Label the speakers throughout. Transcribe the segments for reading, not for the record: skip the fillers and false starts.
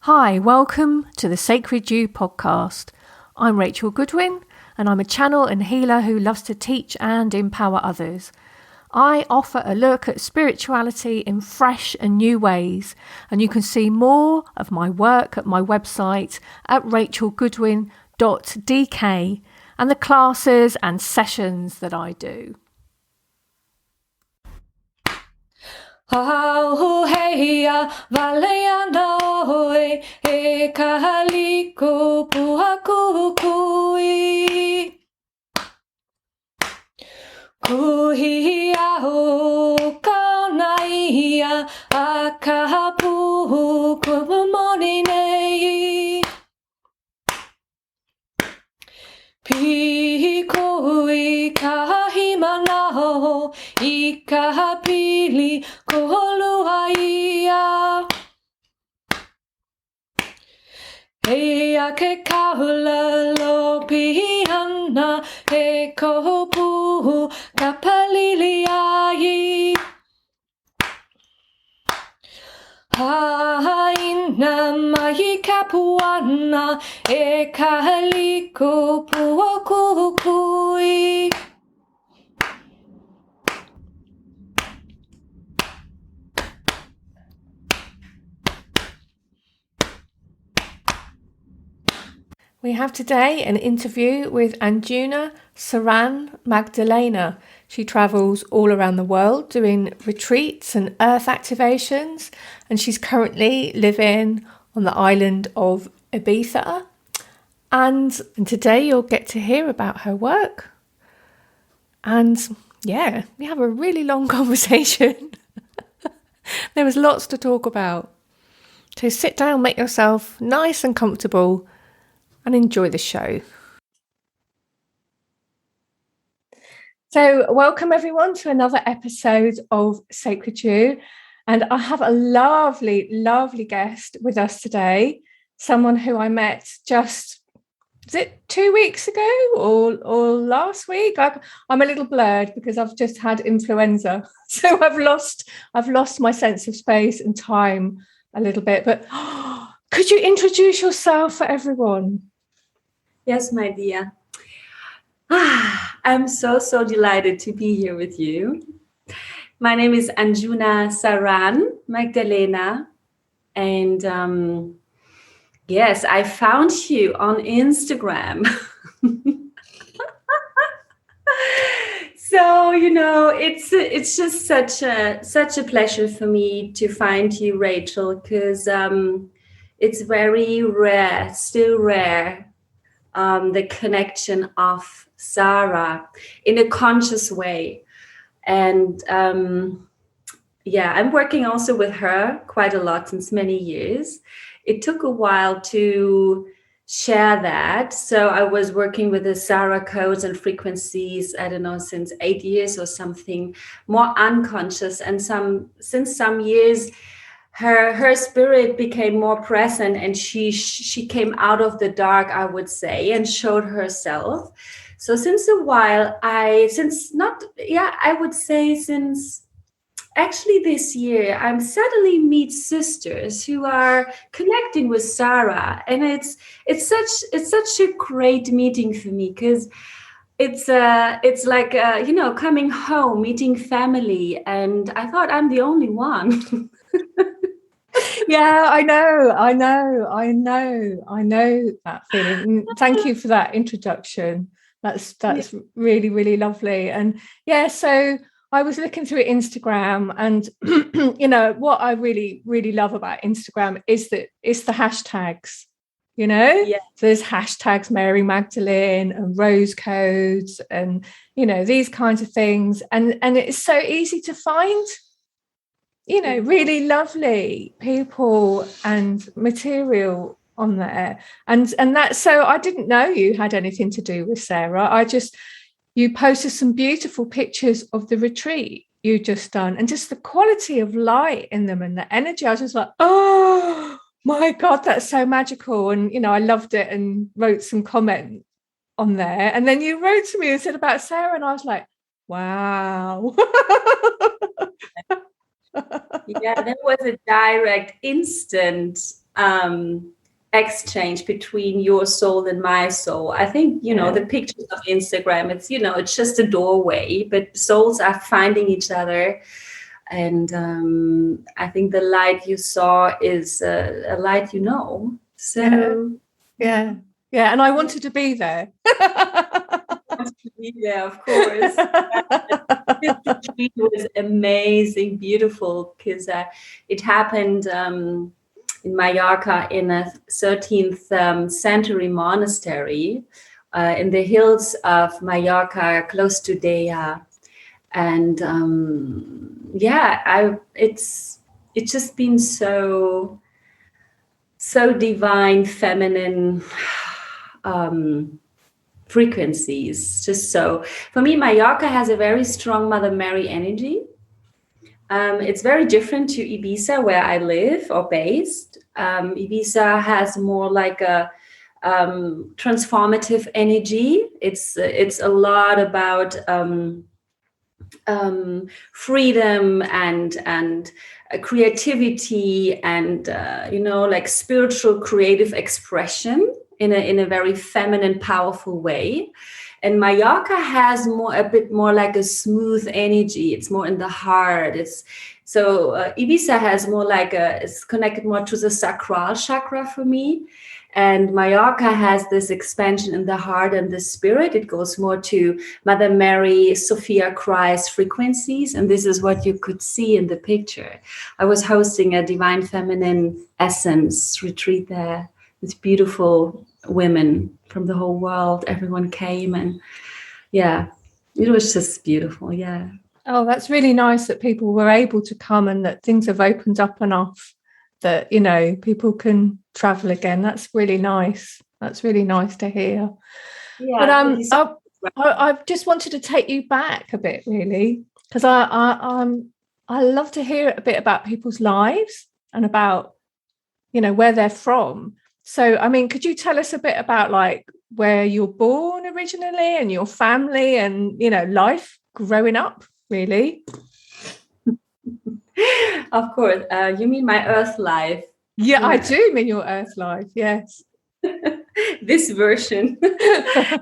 Speaker 1: Hi, welcome to the Sacred You podcast. I'm Rachel Goodwin, and I'm a channel and healer who loves to teach and empower others. I offer a look at spirituality in fresh and new ways, and you can see more of my work at my website at rachelgoodwin.dk and the classes and sessions that I do. Auheia valeana oe e kahaliko puhakukui kuhia o kaunaia a kahapu kumamoninei Pikoi kahimanaho I kahapili koholuaia Ea ke kaula lo pihana e kohopu kapaliliai Haina mai kapuana e kahaliko puokukui. We have today an interview with Anjuna Sara'n Magdalena. She travels all around the world doing retreats and earth activations, and she's currently living on the island of Ibiza. And today you'll get to hear about her work. And yeah, we have a really long conversation. There was lots to talk about. So sit down, make yourself nice and comfortable, and enjoy the show. So welcome everyone to another episode of Sacred You. And I have a lovely, lovely guest with us today. Someone who I met just, was it 2 weeks ago or last week? I'm a little blurred because I've just had influenza. So I've lost my sense of space and time a little bit. But could you introduce yourself for everyone?
Speaker 2: Yes, my dear. I'm so delighted to be here with you. My name is Anjuna Sara'n Magdalena. And yes, I found you on Instagram. So, it's just such a pleasure for me to find you, Rachel, because it's very rare, still rare. The connection of Sarah in a conscious way. And I'm working also with her quite a lot since many years. It took a while to share that. So I was working with the Sarah codes and frequencies, I don't know, since 8 years or something, more unconscious. And since some years, her spirit became more present, and she came out of the dark, I would say, and showed herself. So since a while, since actually this year, I'm suddenly meet sisters who are connecting with Sarah, and it's such a great meeting for me, because it's like coming home, meeting family, and I thought I'm the only one.
Speaker 1: Yeah, I know that feeling. Thank you for that introduction. That's really, really lovely. And yeah, so I was looking through Instagram, and what I really, really love about Instagram is that it's the hashtags. So there's hashtags Mary Magdalene and rose codes and these kinds of things, and it's so easy to find really lovely people and material on there. And that's, so I didn't know you had anything to do with Sarah. You posted some beautiful pictures of the retreat you just done, and just the quality of light in them and the energy. I was just like, oh my God, that's so magical. And, I loved it and wrote some comment on there. And then you wrote to me and said about Sarah, and I was like, wow.
Speaker 2: Yeah, that was a direct, instant exchange between your soul and my soul. I think, the pictures of Instagram, it's just a doorway, but souls are finding each other. And I think the light you saw is a light So
Speaker 1: yeah. And I wanted to be there.
Speaker 2: Yeah, of course. The tree was amazing, beautiful, because it happened in Mallorca in a 13th century monastery in the hills of Mallorca, close to Dea. And it's just been so divine, feminine frequencies. Just so, for me, Mallorca has a very strong Mother Mary energy. It's very different to Ibiza, where I live or based. Ibiza has more like a transformative energy. It's a lot about freedom and creativity and like spiritual creative expression in a very feminine, powerful way. And Mallorca has a bit more like a smooth energy. It's more in the heart. Ibiza has more like it's connected more to the sacral chakra for me. And Mallorca has this expansion in the heart and the spirit. It goes more to Mother Mary, Sophia Christ frequencies. And this is what you could see in the picture. I was hosting a Divine Feminine Essence retreat there with beautiful women from the whole world. Everyone came, and it was just beautiful. Yeah.
Speaker 1: Oh, that's really nice that people were able to come and that things have opened up enough that, people can travel again. That's really nice. That's really nice to hear.
Speaker 2: Yeah,
Speaker 1: but I just wanted to take you back a bit, really, because I love to hear a bit about people's lives and about, where they're from. So, I mean, could you tell us a bit about like where you're born originally and your family and, life growing up, really?
Speaker 2: Of course. You mean my earth life?
Speaker 1: Yeah, I do mean your earth life. Yes.
Speaker 2: This version. Yes,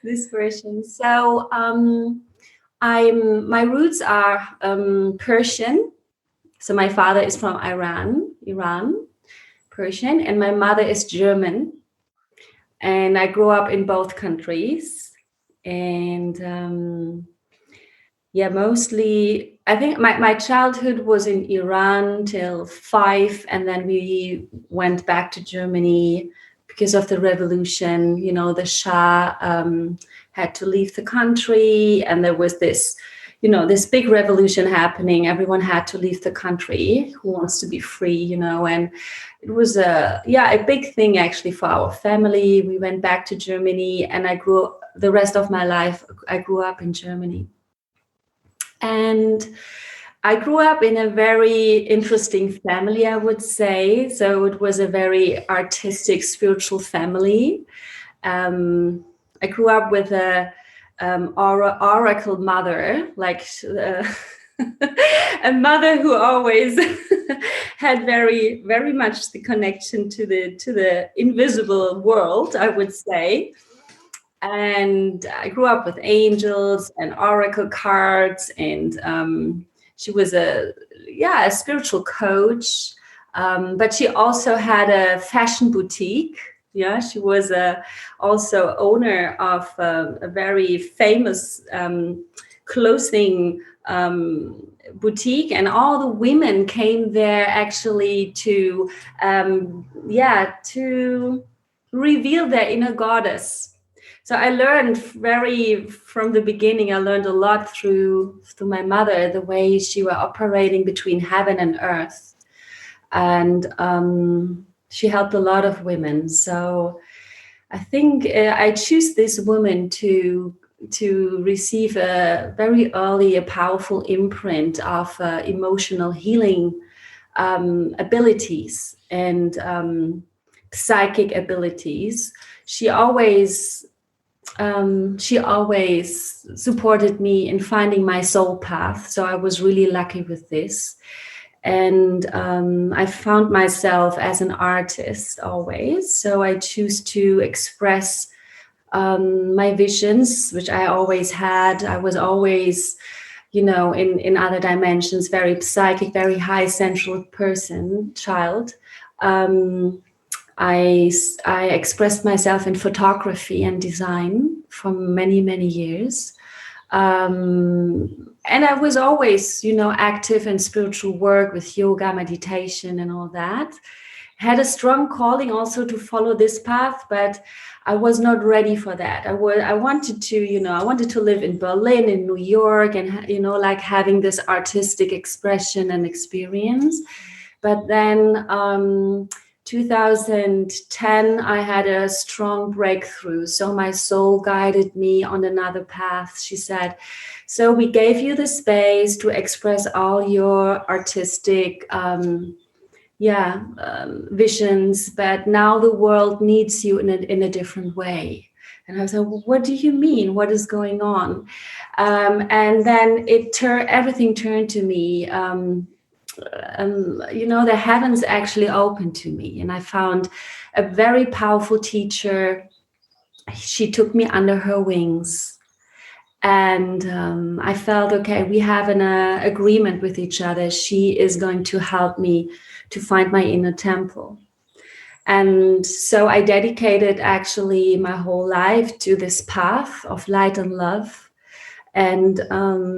Speaker 2: this version. So my roots are Persian. So my father is from Iran, Persian, and my mother is German. And I grew up in both countries. And mostly, I think my childhood was in Iran till 5, and then we went back to Germany because of the revolution. The Shah had to leave the country, and there was this, this big revolution happening. Everyone had to leave the country who wants to be free, and it was a big thing actually for our family. We went back to Germany, and the rest of my life, I grew up in Germany. And I grew up in a very interesting family, I would say. So it was a very artistic, spiritual family. I grew up with a oracle mother, like a mother who always had very, very much the connection to the invisible world, I would say. And I grew up with angels and oracle cards, and she was a spiritual coach, but she also had a fashion boutique. Yeah, she was also owner of a very famous clothing boutique, and all the women came there actually to reveal their inner goddess. So I learned from the beginning, I learned a lot through my mother, the way she was operating between heaven and earth. And she helped a lot of women. So I think I choose this woman to receive a very early, a powerful imprint of emotional healing abilities and psychic abilities. She always supported me in finding my soul path. So I was really lucky with this. And I found myself as an artist always. So I choose to express my visions, which I always had. I was always, in other dimensions, very psychic, very high sensual child. I expressed myself in photography and design for many, many years. And I was always, active in spiritual work with yoga, meditation, and all that. Had a strong calling also to follow this path, but I was not ready for that. I wanted to live in Berlin, in New York, and, like having this artistic expression and experience. But then 2010, I had a strong breakthrough. So my soul guided me on another path. She said, so we gave you the space to express all your artistic visions, but now the world needs you in a different way. And I was like, well, what do you mean? What is going on? And then everything turned to me. The heavens actually opened to me, and I found a very powerful teacher. She took me under her wings, and I felt, okay, we have an agreement with each other. She is going to help me to find my inner temple. And so I dedicated actually my whole life to this path of light and love, and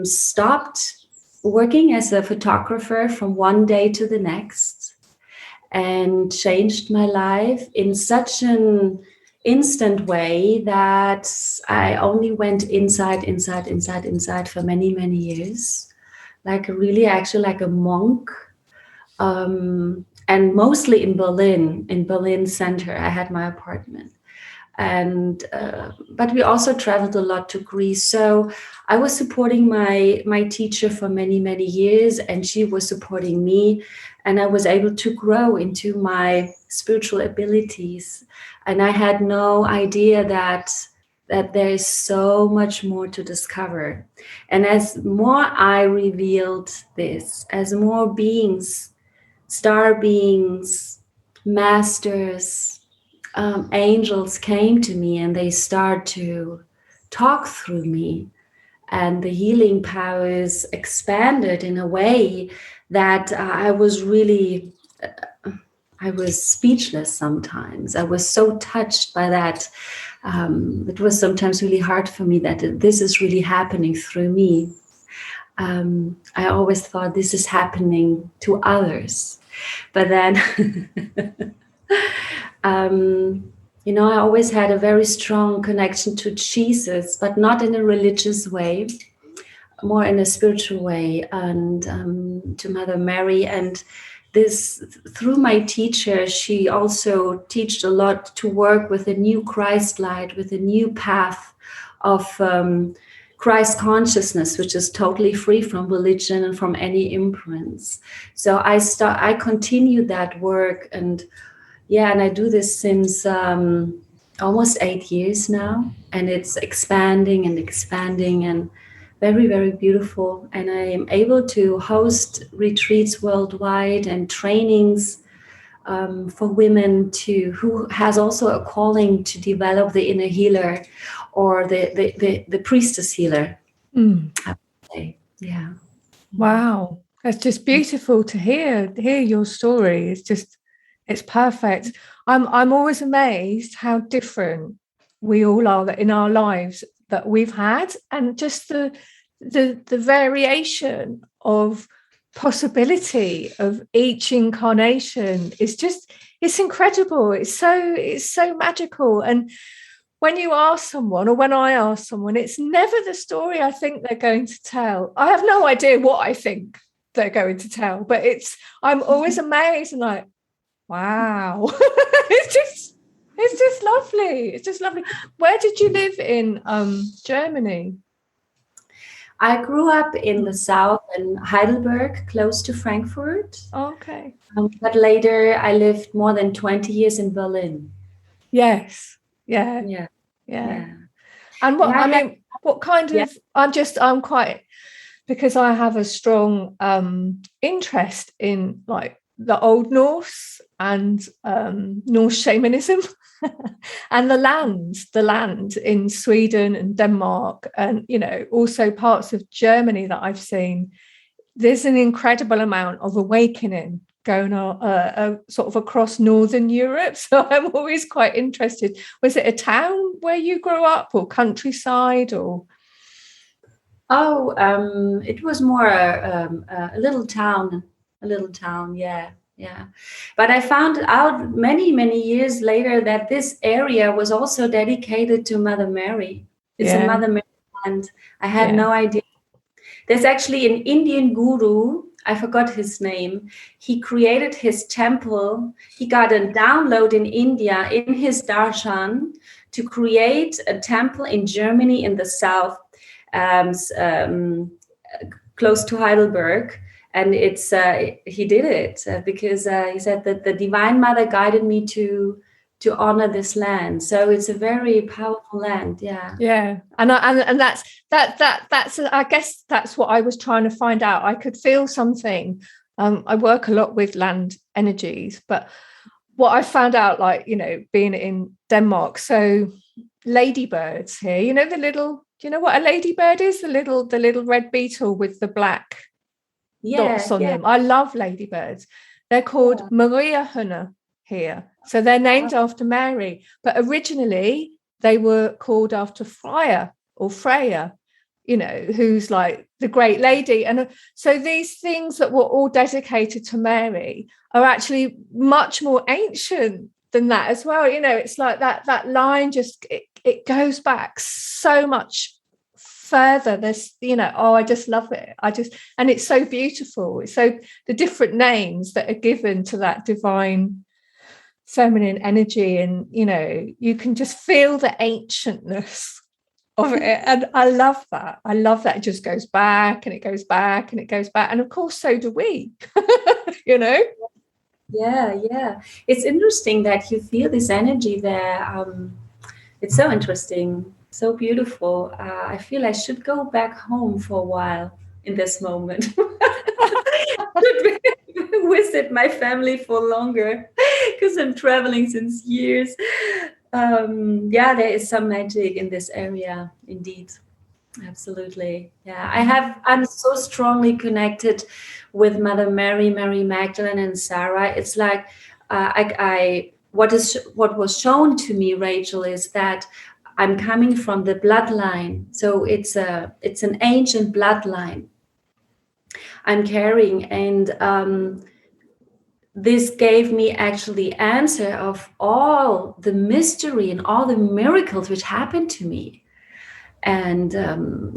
Speaker 2: stopped working as a photographer from one day to the next, and changed my life in such an instant way that I only went inside for many, many years, like a monk. And mostly in Berlin center, I had my apartment. And but we also traveled a lot to Greece. So I was supporting my teacher for many, many years, and she was supporting me. And I was able to grow into my spiritual abilities. And I had no idea that there is so much more to discover. And as more I revealed this, as more beings, star beings, masters, angels came to me, and they start to talk through me, and the healing powers expanded in a way that I was speechless sometimes. I was so touched by that. It was sometimes really hard for me that this is really happening through me. I always thought this is happening to others. But then, I always had a very strong connection to Jesus, but not in a religious way, more in a spiritual way, and to Mother Mary. And this, through my teacher, she also taught a lot to work with a new Christ light, with a new path of Christ consciousness, which is totally free from religion and from any imprints. So I continued that work, and I do this since almost 8 years now, and it's expanding and very, very beautiful. And I am able to host retreats worldwide and trainings for women who has also a calling to develop the inner healer, or the priestess healer. I would say. Yeah.
Speaker 1: Wow, that's just beautiful to hear your story. It's perfect. I'm always amazed how different we all are in our lives that we've had, and just the variation of possibility of each incarnation it's incredible. It's so magical. And when you ask someone, or when I ask someone, it's never the story I think they're going to tell. I have no idea what I think they're going to tell, but I'm always amazed and like, wow. it's just lovely. It's just lovely. Where did you live in Germany?
Speaker 2: I grew up in the south, in Heidelberg, close to Frankfurt.
Speaker 1: Okay.
Speaker 2: But later I lived more than 20 years in Berlin.
Speaker 1: Yes. Yeah. And what kind of, I'm quite because I have a strong interest in like the Old Norse and Norse shamanism and the land in Sweden and Denmark, and also parts of Germany that I've seen. There's an incredible amount of awakening going on sort of across Northern Europe. So I'm always quite interested. Was it a town where you grew up, or countryside, or?
Speaker 2: Oh, it was more a little town, yeah. Yeah. But I found out many, many years later that this area was also dedicated to Mother Mary. It's a Mother Mary land. I had no idea. There's actually an Indian guru, I forgot his name. He created his temple. He got a download in India in his darshan to create a temple in Germany in the south, close to Heidelberg. And it's he did it because he said that the Divine Mother guided me to honor this land. So it's a very powerful land.
Speaker 1: Yeah. And that's I guess that's what I was trying to find out. I could feel something. I work a lot with land energies, but what I found out, like, being in Denmark, so ladybirds here, the little, do you know what a ladybird is? The little red beetle with the black dots on them. I love ladybirds. They're called Maria Hunna here. So they're named after Mary, but originally they were called after Freya or Freya, who's like the great lady. And so these things that were all dedicated to Mary are actually much more ancient than that as well. It's like that line just, it goes back so much further. There's, I just love it. And it's so beautiful. It's so the different names that are given to that divine feminine energy, and you can just feel the ancientness of it. And I love that. It just goes back and it goes back and it goes back. And of course, so do we. Yeah.
Speaker 2: It's interesting that you feel this energy there. It's so interesting, so beautiful. I feel I should go back home for a while in this moment. Visit my family for longer because I'm traveling since years. There is some magic in this area, indeed. Absolutely. Yeah, I'm so strongly connected with Mother Mary, Mary Magdalene, and Sarah. It's like what was shown to me, Rachel, is that I'm coming from the bloodline. So it's an ancient bloodline I'm carrying, and this gave me actually answer of all the mystery and all the miracles which happened to me. And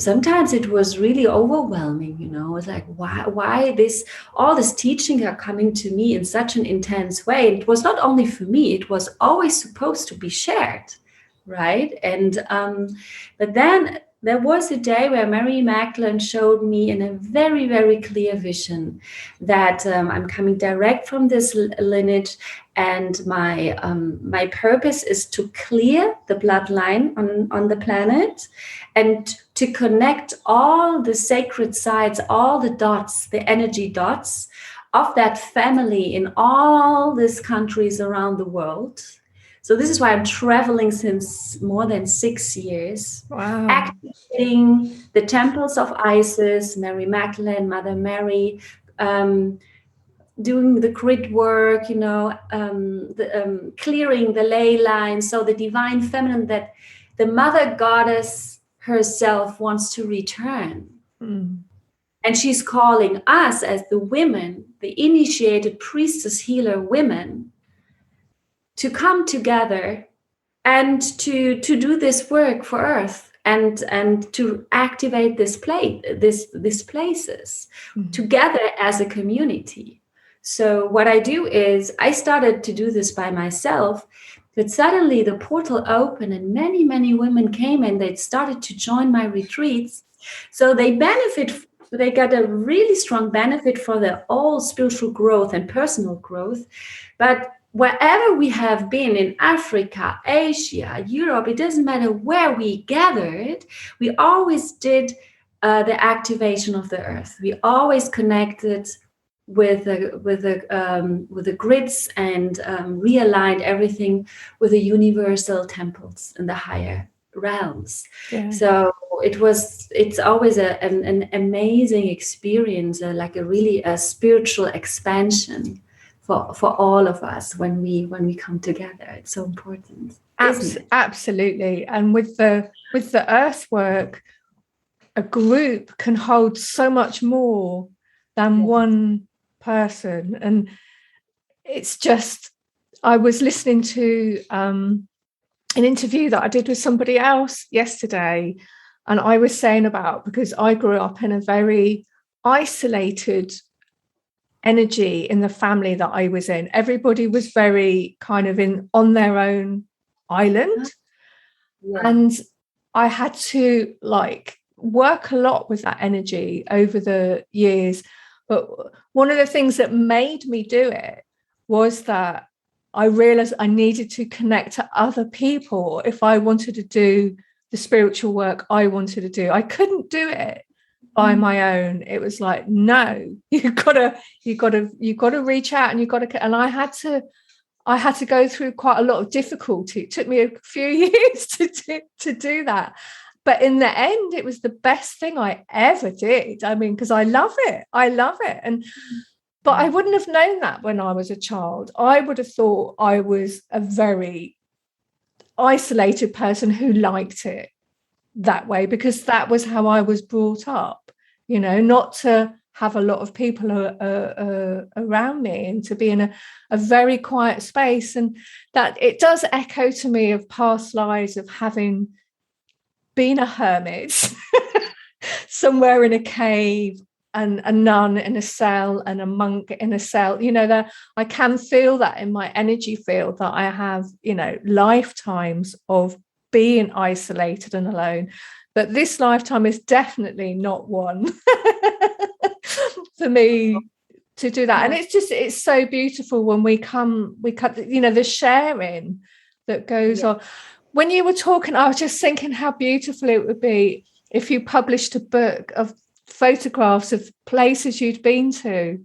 Speaker 2: sometimes it was really overwhelming, It's like, why all this teaching are coming to me in such an intense way? It was not only for me, it was always supposed to be shared, right? And but then there was a day where Mary Magdalene showed me in a very, very clear vision that I'm coming direct from this lineage, and my purpose is to clear the bloodline on the planet and to connect all the sacred sites, all the dots, the energy dots of that family in all these countries around the world. So this is why I'm traveling since more than 6 years.
Speaker 1: Wow.
Speaker 2: Activating the temples of Isis, Mary Magdalene, Mother Mary, doing the grid work, clearing the ley lines. So the divine feminine that the mother goddess herself wants to return. And she's calling us as the women, the initiated priestess healer women, to come together and to do this work for Earth and to activate these places together as a community. So what I do is I started to do this by myself, but suddenly the portal opened and many, many women came and they started to join my retreats. So they got a really strong benefit for their all spiritual growth and personal growth. But wherever we have been in Africa, Asia, Europe, it doesn't matter where we gathered, we always did the activation of the earth. We always connected with the grids and realigned everything with the universal temples and the higher realms.
Speaker 1: Yeah.
Speaker 2: So it's always an amazing experience, like a spiritual expansion for all of us when we come together. It's so important.
Speaker 1: Absolutely. And with the earthwork, a group can hold so much more than one person. And it's just, I was listening to an interview that I did with somebody else yesterday, and I was saying about, because I grew up in a very isolated energy in the family that I was in. Everybody was very kind of on their own island. And I had to work a lot with that energy over the years. But one of the things that made me do it was that I realized I needed to connect to other people if I wanted to do the spiritual work I wanted to do. I couldn't do it by my own. It was like, no, you gotta reach out, and and I had to go through quite a lot of difficulty. It took me a few years to do that. But in the end, it was the best thing I ever did. I mean, because I love it. But I wouldn't have known that when I was a child. I would have thought I was a very isolated person who liked it that way, because that was how I was brought up, not to have a lot of people around me and to be in a very quiet space. And that it does echo to me of past lives of having been a hermit somewhere in a cave, and a nun in a cell, and a monk in a cell. That I can feel that in my energy field, that I have, lifetimes of being isolated and alone. But this lifetime is definitely not one for me to do that. And it's so beautiful when we come, the sharing that goes on. When you were talking, I was just thinking how beautiful it would be if you published a book of photographs of places you'd been to.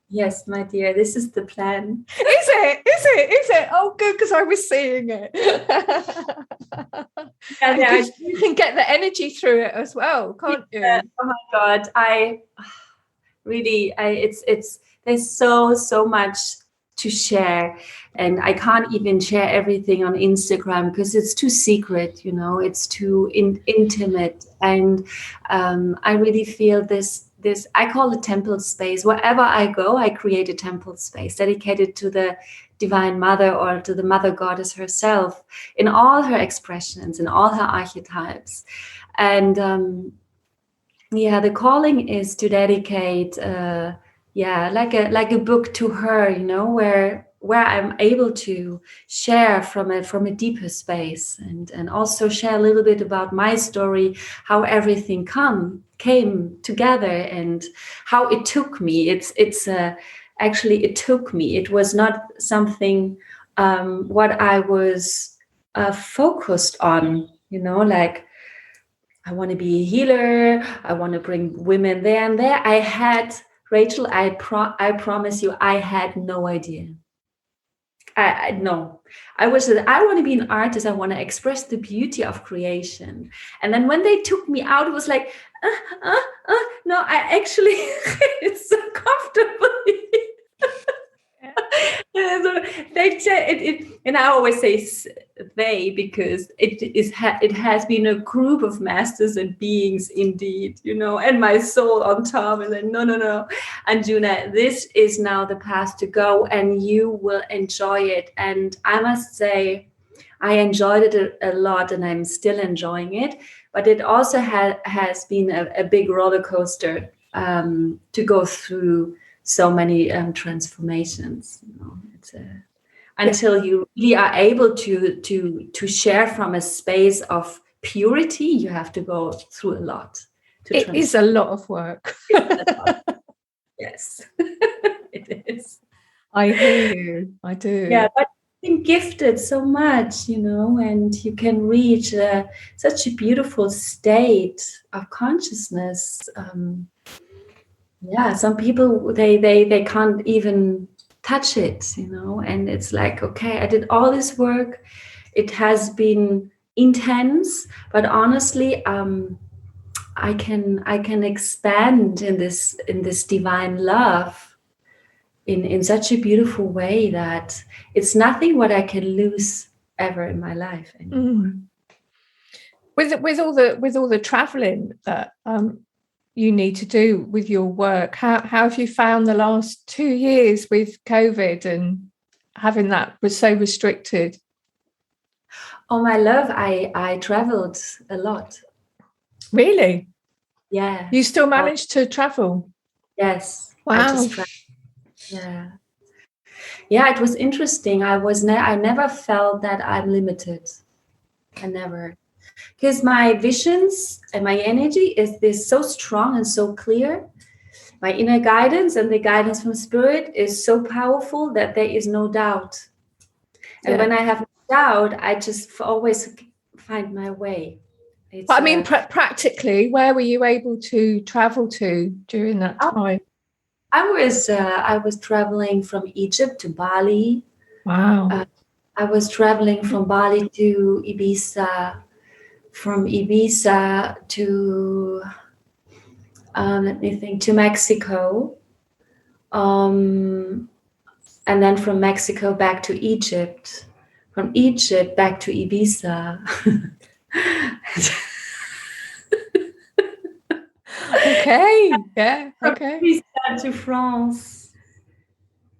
Speaker 2: Yes, my dear, this is the plan.
Speaker 1: Is it? Oh, good, because I was seeing it. You can get the energy through it as well, can't you?
Speaker 2: Oh my God, it's there's so much to share, and I can't even share everything on Instagram because it's too secret, it's too intimate. And I really feel this I call it temple space. Wherever I go, I create a temple space dedicated to the Divine Mother, or to the Mother Goddess herself, in all her expressions, in all her archetypes. And the calling is to dedicate like a book to her, where I'm able to share from a deeper space, and also share a little bit about my story, how everything came together, and how it took me. Actually it took me. It was not something what I was focused on, like I want to be a healer, I want to bring women there and there. I had, Rachel, I promise you, I had no idea. I want to be an artist. I want to express the beauty of creation. And then when they took me out, it was like, no, I actually, it's so comfortable. And I always say they, because it has been a group of masters and beings indeed, and my soul on top. And then no, Anjuna, this is now the path to go, and you will enjoy it. And I must say, I enjoyed it a lot, and I'm still enjoying it. But it also has been a big roller coaster to go through so many transformations. Until you really are able to share from a space of purity, you have to go through a lot.
Speaker 1: It is a lot of work.
Speaker 2: Yes, it is.
Speaker 1: I hear you. I do.
Speaker 2: Yeah, been gifted so much, and you can reach such a beautiful state of consciousness. Some people they can't even touch it, and it's like, okay, I did all this work. It has been intense, but honestly, I can expand in this divine love in such a beautiful way that it's nothing what I can lose ever in my life anymore.
Speaker 1: With all the traveling that you need to do with your work, how have you found the last 2 years with COVID and having that was so restricted?
Speaker 2: Oh, my love, I traveled a lot.
Speaker 1: Really?
Speaker 2: Yeah.
Speaker 1: You still managed to travel?
Speaker 2: Yes.
Speaker 1: Wow.
Speaker 2: I just traveled. Yeah. Yeah, it was interesting. I never felt that I'm limited. I never. Because my visions and my energy is so strong and so clear. My inner guidance and the guidance from spirit is so powerful that there is no doubt. And when I have no doubt, I just always find my way.
Speaker 1: But I mean, practically, where were you able to travel to during that time?
Speaker 2: I was traveling from Egypt to Bali.
Speaker 1: Wow.
Speaker 2: I was traveling from Bali to Ibiza, from Ibiza to let me think, to Mexico, and then from Mexico back to Egypt, from Egypt back to Ibiza.
Speaker 1: Okay. Yeah. Okay.
Speaker 2: Ibiza to France,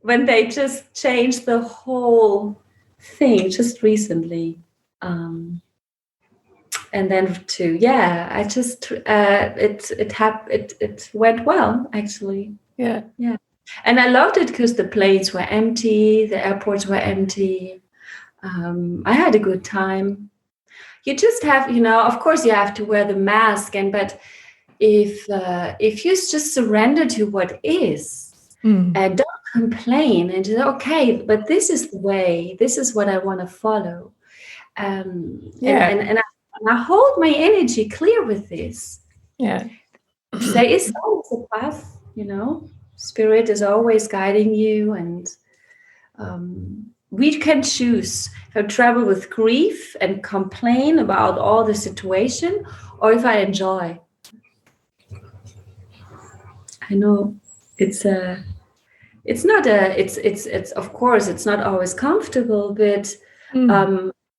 Speaker 2: when they just changed the whole thing just recently. And then I just it went well, actually.
Speaker 1: Yeah.
Speaker 2: And I loved it because the planes were empty, the airports were empty. I had a good time. You just have, of course, you have to wear the mask, but if you just surrender to what is, and don't complain, and just, okay, but this is the way, this is what I want to follow, and I hold my energy clear with this.
Speaker 1: Yeah.
Speaker 2: There is always a path, Spirit is always guiding you, and we can choose if I travel with grief and complain about all the situation, or if I enjoy. I know it's of course it's not always comfortable, but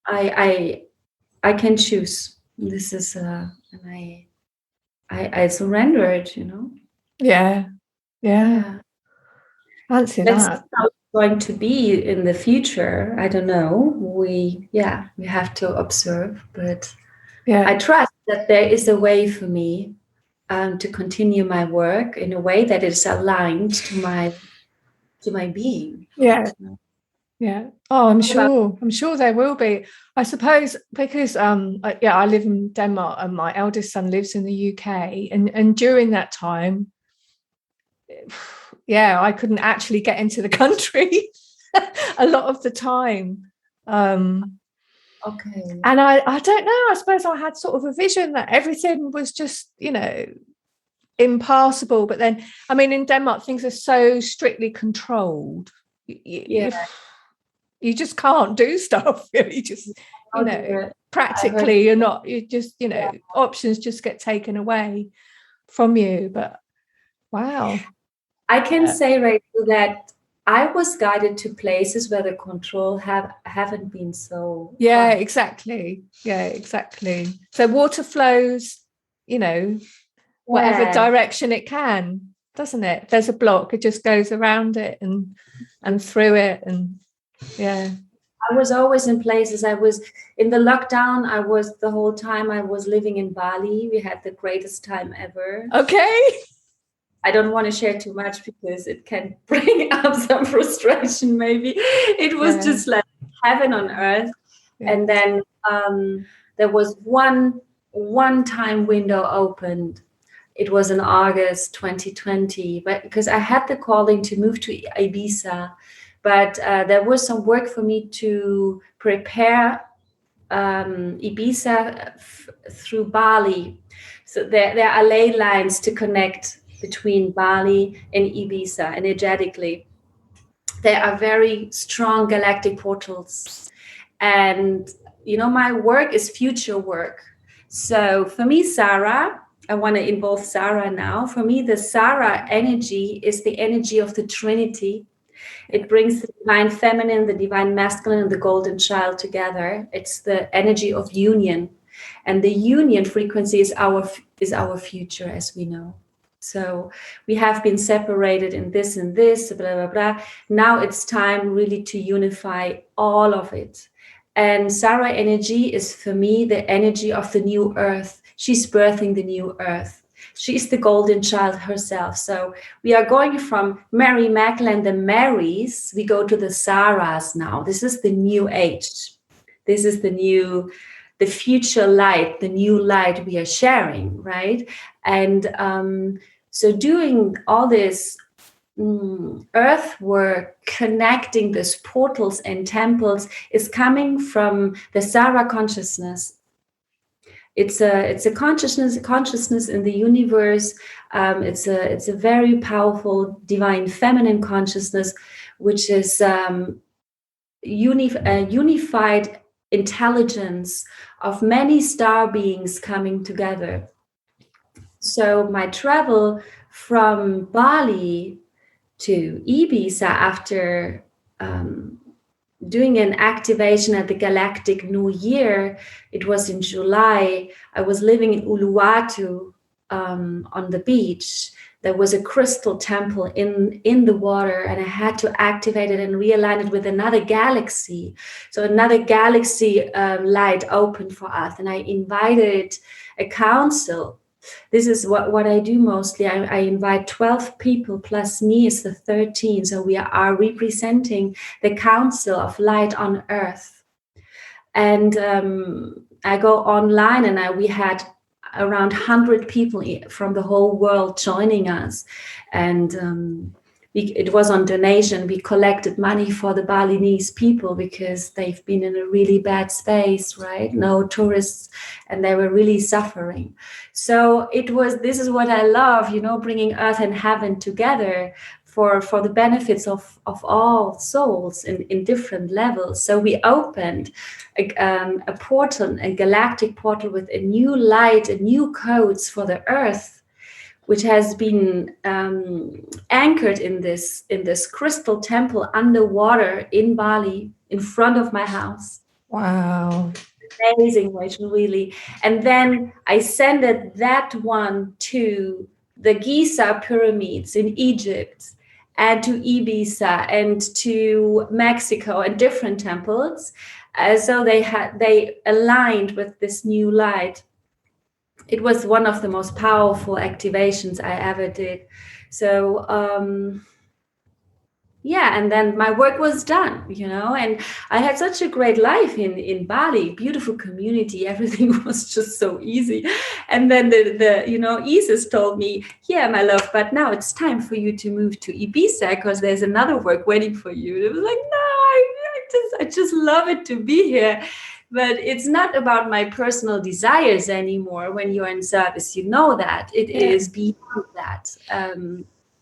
Speaker 2: I can choose. This is and I surrender it,
Speaker 1: Yeah. Fancy
Speaker 2: Let's
Speaker 1: that.
Speaker 2: see how it's going to be in the future. I don't know. We have to observe, but I trust that there is a way for me to continue my work in a way that is aligned to my being.
Speaker 1: Yeah. Yeah. Oh, I'm sure there will be. I suppose because I live in Denmark and my eldest son lives in the UK, and during that time, I couldn't actually get into the country a lot of the time.
Speaker 2: Okay.
Speaker 1: And I don't know, I suppose I had sort of a vision that everything was just, impassable. But then, I mean, in Denmark, things are so strictly controlled. You just can't do stuff. You just, practically you're not, you just, options just get taken away from you. But wow.
Speaker 2: I can say, Rachel, that I was guided to places where the control haven't been so fun.
Speaker 1: Exactly. So water flows, whatever direction it can, doesn't it? There's a block, it just goes around it and through it, and
Speaker 2: I was always in places. I was in the lockdown. The whole time I was living in Bali. We had the greatest time ever.
Speaker 1: Okay.
Speaker 2: I don't want to share too much because it can bring up some frustration. Maybe it was just like heaven on earth. And then there was one time window opened. It was in August 2020, but because I had the calling to move to Ibiza, But there was some work for me to prepare Ibiza through Bali. So there are ley lines to connect between Bali and Ibiza energetically. There are very strong galactic portals. And, my work is future work. So for me, Sarah, I want to involve Sarah now. For me, the Sarah energy is the energy of the Trinity. It brings the divine feminine, the divine masculine, and the golden child together. It's the energy of union. And the union frequency is our future, as we know. So we have been separated in this and this, blah, blah, blah. Now it's time really to unify all of it. And Sarah energy is, for me, the energy of the new earth. She's birthing the new earth. She's the golden child herself. So we are going from Mary Magdalene, the Marys, we go to the Sarahs now. This is the new age. This is the future light, the new light we are sharing, right? And so doing all this earth work, connecting these portals and temples is coming from the Sarah consciousness. It's a consciousness in the universe. It's a very powerful divine feminine consciousness, which is unified intelligence of many star beings coming together. So my travel from Bali to Ibiza after doing an activation at the Galactic New Year, it was in July. I was living in Uluwatu on the beach. There was a crystal temple in the water, and I had to activate it and realign it with another galaxy. So another galaxy light opened for us, and I invited a council. This is what I do mostly. I invite 12 people plus me is the 13. So we are representing the Council of Light on Earth. And I go online, and we had around 100 people from the whole world joining us. And it was on donation. We collected money for the Balinese people because they've been in a really bad space, right? No tourists, and they were really suffering. So this is what I love, bringing earth and heaven together for the benefits of all souls in different levels. So we opened a portal, a galactic portal with a new light, a new codes for the earth, which has been anchored in this crystal temple underwater in Bali, in front of my house.
Speaker 1: Wow.
Speaker 2: Amazing, Rachel, really. And then I sent that one to the Giza pyramids in Egypt, and to Ibiza, and to Mexico, and different temples. So they aligned with this new light. It was one of the most powerful activations I ever did. So and then my work was done, and I had such a great life in Bali, beautiful community. Everything was just so easy. And then the Isis told me, yeah, my love, but now it's time for you to move to Ibiza because there's another work waiting for you. And it was like, no, I just love it to be here. But it's not about my personal desires anymore. When you're in service, you know that it is beyond that.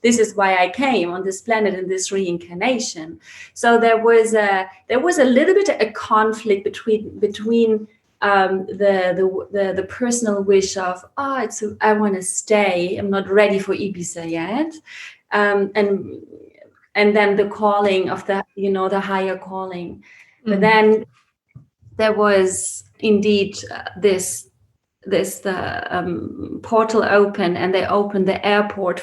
Speaker 2: This is why I came on this planet in this reincarnation. So there was a little bit of a conflict between the personal wish of I want to stay. I'm not ready for Ibiza yet, and then the calling of the higher calling. But then there was indeed this portal open, and they opened the airport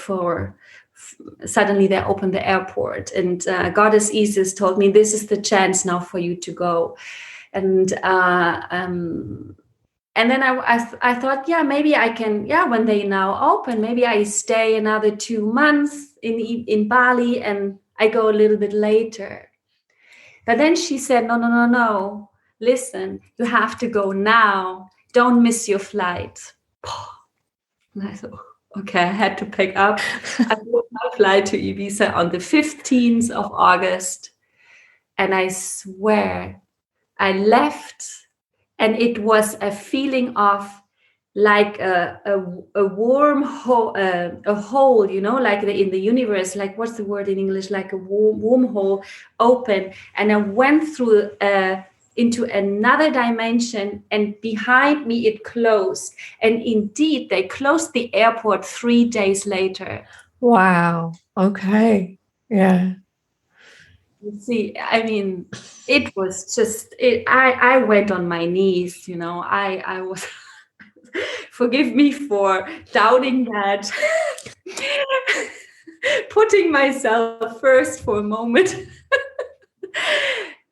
Speaker 2: suddenly they opened the airport, and Goddess Isis told me, this is the chance now for you to go. And then I thought, maybe I can, when they now open, maybe I stay another 2 months in Bali, and I go a little bit later. But then she said, no, listen, you have to go now. Don't miss your flight. And I thought, okay, I had to pick up. I booked my flight to Ibiza on the 15th of August. And I swear I left, and it was a feeling of like a warm hole, a hole, you know, like in the universe, like what's the word in English, like a warm hole open. And I went through into another dimension, and behind me it closed. And indeed, they closed the airport 3 days later.
Speaker 1: Wow. Okay. Yeah.
Speaker 2: You see, I mean, it was just I went on my knees, you know. I was forgive me for doubting that. Putting myself first for a moment.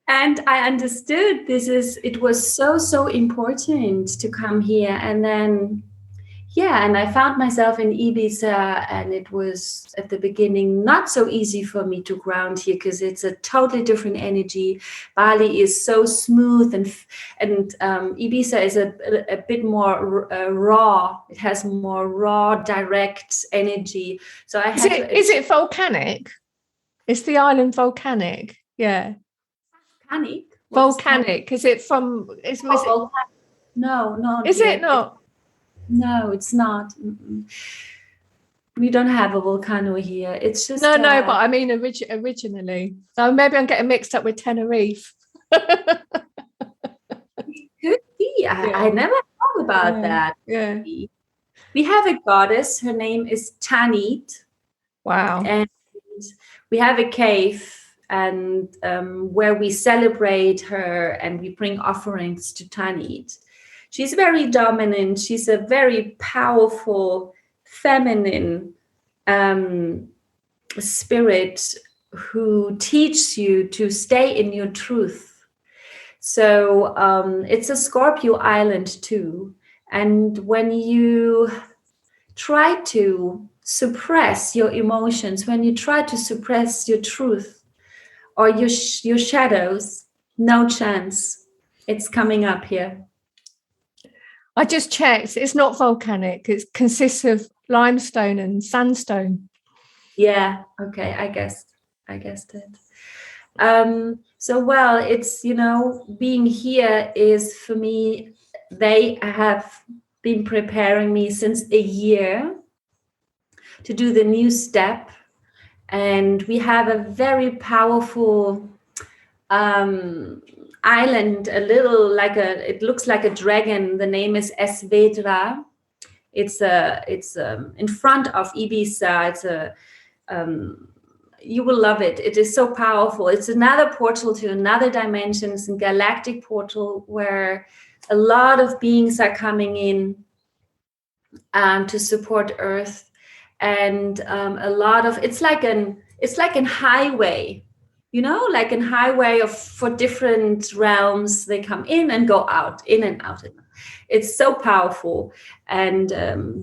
Speaker 2: And I understood it was so important to come here. And then and I found myself in Ibiza, and it was at the beginning not so easy for me to ground here because it's a totally different energy. Bali is so smooth, and Ibiza is a bit more raw. It has more raw, direct energy. So I had
Speaker 1: is it volcanic? Is the island volcanic? Yeah. Volcanic. Is it from?
Speaker 2: No.
Speaker 1: Is it not?
Speaker 2: No, it's not. Mm-mm. We don't have a volcano here. It's just
Speaker 1: no. But I mean, originally. So maybe I'm getting mixed up with Tenerife.
Speaker 2: Could be. I never thought about that.
Speaker 1: Yeah.
Speaker 2: We have a goddess. Her name is Tanit.
Speaker 1: Wow.
Speaker 2: And we have a cave, and where we celebrate her and we bring offerings to Tanit. She's very dominant. She's a very powerful, feminine spirit who teaches you to stay in your truth. So it's a Scorpio island too. And when you try to suppress your emotions, when you try to suppress your truth or your shadows, no chance. It's coming up here.
Speaker 1: I just checked. It's not volcanic. It consists of limestone and sandstone.
Speaker 2: Yeah. Okay. I guessed it. So, well, it's, being here is for me, they have been preparing me since a year to do the new step. And we have a very powerful island, it looks like a dragon. The name is Esvedra. It's in front of Ibiza. You will love it. It is so powerful. It's another portal to another dimension. It's a galactic portal where a lot of beings are coming in to support Earth, and a lot of it's like an highway. Like a highway for different realms. They come in and go out, in and out. It's so powerful. And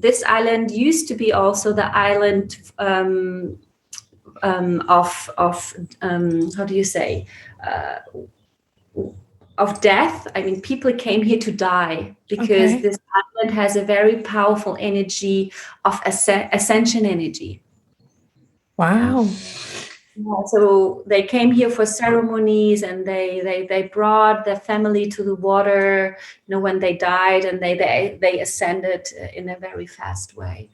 Speaker 2: this island used to be also the island of how do you say, of death. I mean, people came here to die because this island has a very powerful energy of ascension energy.
Speaker 1: Wow.
Speaker 2: Yeah, so they came here for ceremonies, and they brought their family to the water, when they died, and they ascended in a very fast way.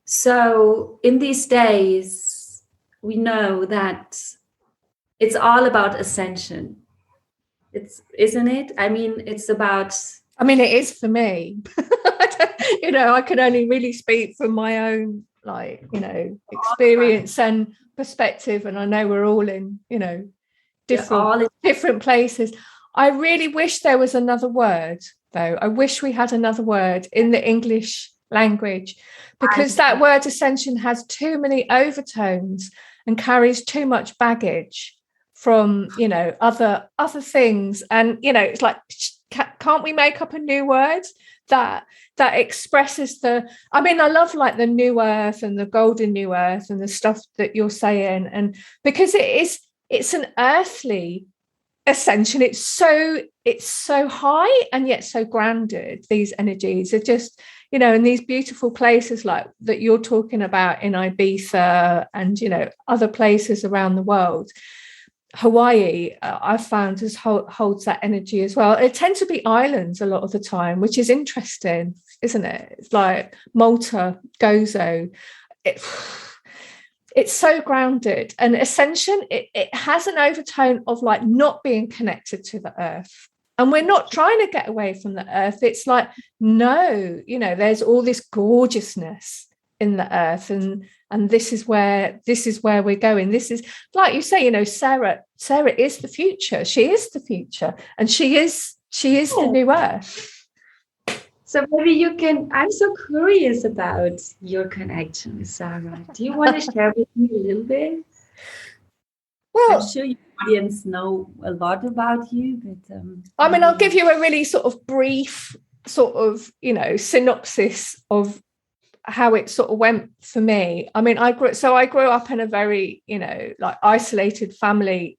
Speaker 2: So in these days, we know that it's all about ascension. Isn't it? I mean, it's about.
Speaker 1: I mean, it is for me. I can only really speak from my own, experience and perspective. And I know we're all in, different places. I really wish there was another word, though. I wish we had another word in the English language, because that word ascension has too many overtones and carries too much baggage from, other things. And, it's like, can't we make up a new word that expresses I love like the new earth and the golden new earth and the stuff that you're saying, and because it's an earthly ascension. It's so high and yet so grounded. These energies are just, in these beautiful places like that you're talking about in Ibiza and, other places around the world. Hawaii, I've found holds that energy as well. It tends to be islands a lot of the time, which is interesting, isn't it? It's like Malta, Gozo. It's so grounded. And Ascension, it has an overtone of like not being connected to the earth. And we're not trying to get away from the earth. It's like, no, there's all this gorgeousness in the earth, and this is where we're going. This is, like you say, Sarah is the future. She is the future, and she is the new earth.
Speaker 2: So maybe you can, I'm so curious about your connection with Sarah. Do you want to share with me a little bit? Well, I'm sure your audience know a lot about you, but
Speaker 1: I'll give you a really sort of brief synopsis of how it sort of went for me. I mean, I grew up in a very, like isolated family,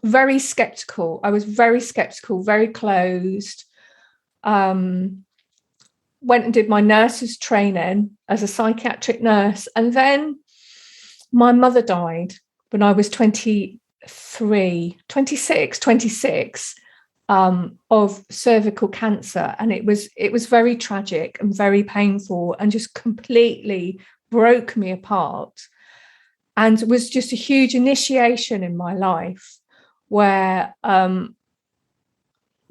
Speaker 1: very skeptical. I was very skeptical, very closed. Went and did my nurse's training as a psychiatric nurse. And then my mother died when I was 26, of cervical cancer. And it was very tragic and very painful and just completely broke me apart. And it was just a huge initiation in my life where,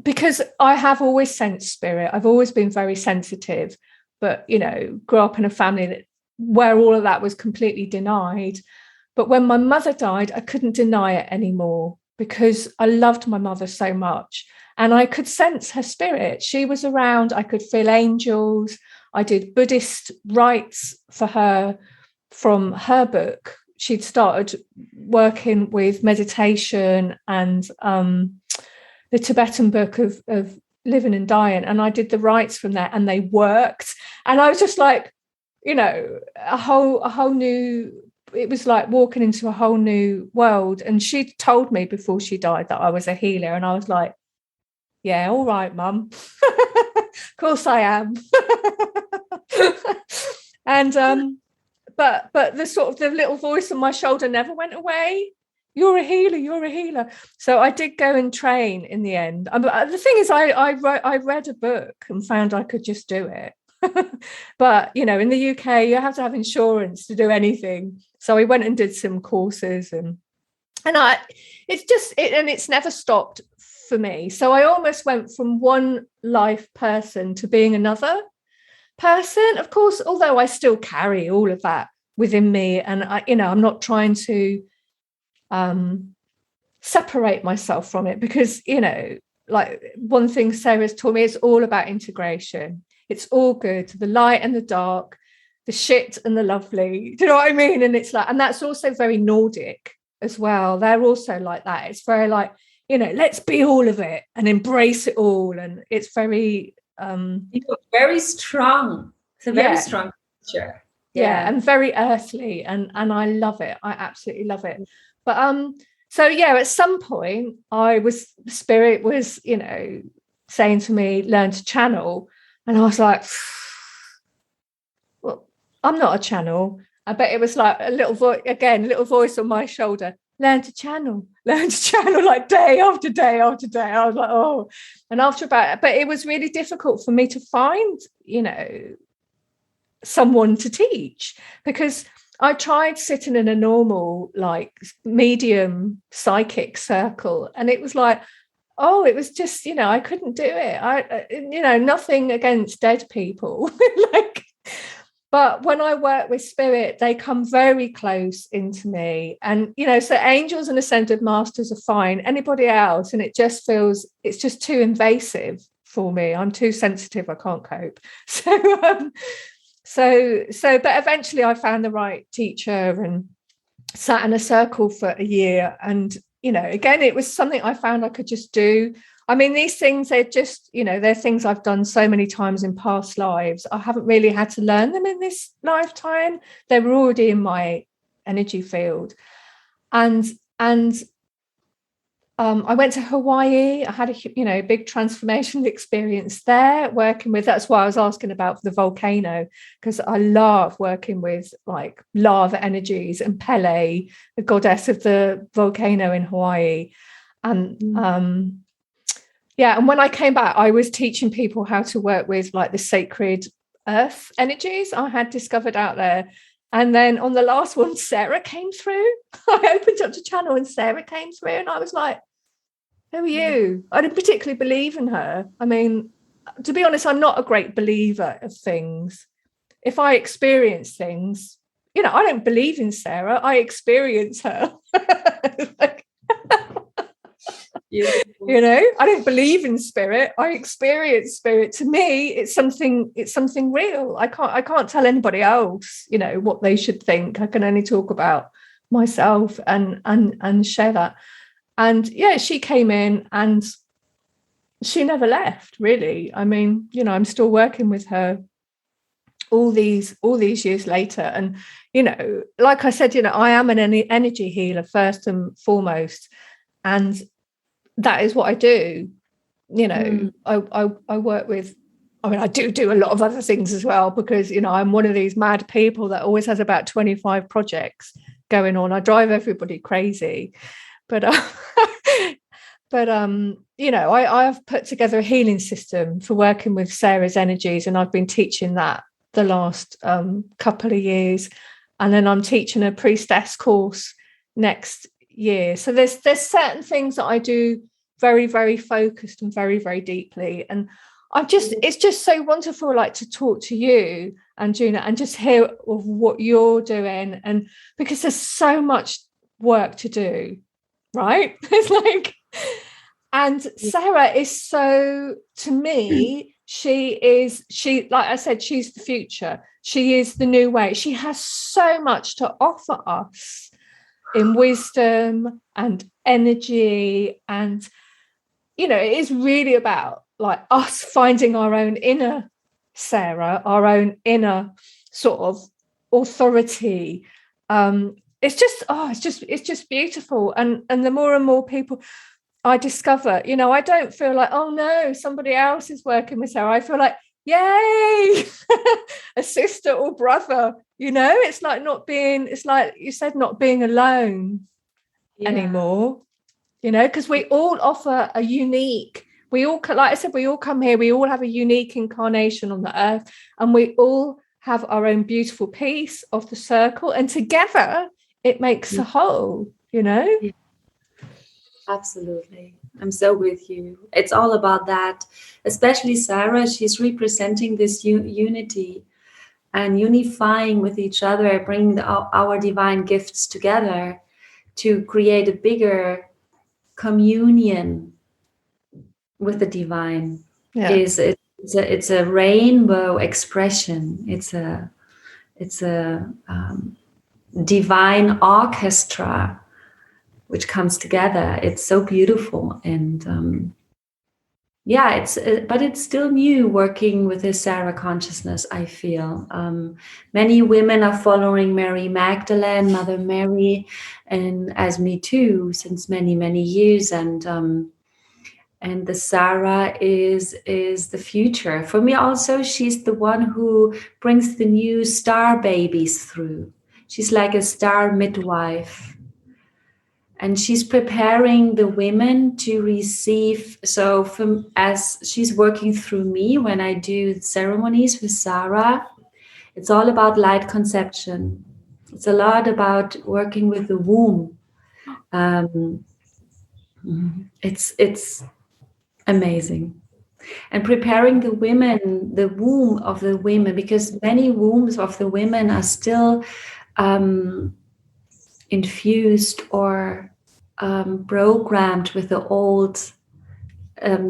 Speaker 1: because I have always sensed spirit, I've always been very sensitive, but, grew up in a family where all of that was completely denied. But when my mother died, I couldn't deny it anymore because I loved my mother so much and I could sense her spirit. She was around. I could feel angels. I did Buddhist rites for her from her book. She'd started working with meditation and the Tibetan book of living and dying. And I did the rites from there and they worked. And I was just like, a whole new, it was like walking into a whole new world. And she told me before she died that I was a healer. And I was like, yeah, all right, Mum. Of course I am. And but the sort of the little voice on my shoulder never went away. You're a healer. So I did go and train in the end. The thing is, I read a book and found I could just do it. But, in the UK, you have to have insurance to do anything. So I went and did some courses and it's never stopped for me. So I almost went from one life person to being another person. Of course, although I still carry all of that within me and I'm not trying to separate myself from it because like one thing Sarah's taught me, it's all about integration. It's all good, the light and the dark, the shit and the lovely. Do you know what I mean? And it's like, and that's also very Nordic as well. They're also like that. It's very like, let's be all of it and embrace it all. And it's very
Speaker 2: very strong. It's a very strong culture.
Speaker 1: Yeah, and very earthly, and I love it. I absolutely love it. But so at some point spirit was, saying to me, learn to channel. And I was like, well, I'm not a channel. I bet it was like a little voice on my shoulder, learn to channel like day after day after day. I was like, oh, and but it was really difficult for me to find, someone to teach because I tried sitting in a normal, like medium psychic circle. And it was like, oh, it was just, I couldn't do it. Nothing against dead people. But when I work with spirit, they come very close into me. And, so angels and ascended masters are fine. Anybody else, and it just feels, it's just too invasive for me. I'm too sensitive. I can't cope. But eventually I found the right teacher and sat in a circle for a year. And, again, it was something I found I could just do. I mean, these things, they're just, they're things I've done so many times in past lives. I haven't really had to learn them in this lifetime. They were already in my energy field. And I went to Hawaii. I had a big transformation experience there, working with. That's why I was asking about the volcano, because I love working with like lava energies and Pele, the goddess of the volcano in Hawaii. And and when I came back, I was teaching people how to work with like the sacred earth energies I had discovered out there. And then on the last one, Sarah came through. I opened up the channel and Sarah came through, and I was like, who are you? I didn't particularly believe in her. I mean, to be honest, I'm not a great believer of things. If I experience things, I don't believe in Sarah. I experience her. Like, I don't believe in spirit. I experience spirit. To me, it's something real. I can't tell anybody else, what they should think. I can only talk about myself and share that. And she came in and she never left, really. I mean, I'm still working with her all these years later. And, like I said, I am an energy healer first and foremost. And that is what I do. I work with, I do a lot of other things as well, because, I'm one of these mad people that always has about 25 projects going on. I drive everybody crazy. But I've put together a healing system for working with Sarah's energies, and I've been teaching that the last couple of years, and then I'm teaching a priestess course next year. So there's certain things that I do very, very focused and very, very deeply, and it's just so wonderful, like, to talk to you, Anjuna, and just hear of what you're doing, and because there's so much work to do. Right? It's like, and Sarah is so, to me, she, like I said, she's the future. She is the new way. She has so much to offer us in wisdom and energy. And, it is really about like us finding our own inner Sarah, our own inner sort of authority. It's just beautiful. And the more and more people I discover, I don't feel like, oh no, somebody else is working with her. I feel like, yay, a sister or brother, it's like it's like you said, not being alone anymore, because we all offer a unique, like I said, we all come here, we all have a unique incarnation on the earth, and we all have our own beautiful piece of the circle, and together it makes a whole, Yeah.
Speaker 2: Absolutely. I'm so with you. It's all about that. Especially Sarah, she's representing this unity and unifying with each other, bringing our divine gifts together to create a bigger communion with the divine.
Speaker 1: Yeah.
Speaker 2: It's a rainbow expression. It's a divine orchestra which comes together. It's so beautiful. And but it's still new working with the Sarah consciousness, I feel. Many women are following Mary Magdalene, Mother Mary, and as me too, since many, many years. And the Sarah is the future. For me also, she's the one who brings the new star babies through. She's like a star midwife. And she's preparing the women to receive. So as she's working through me, when I do ceremonies with Sarah, it's all about light conception. It's a lot about working with the womb. It's amazing. And preparing the women, the womb of the women, because many wombs of the women are still infused or programmed with the old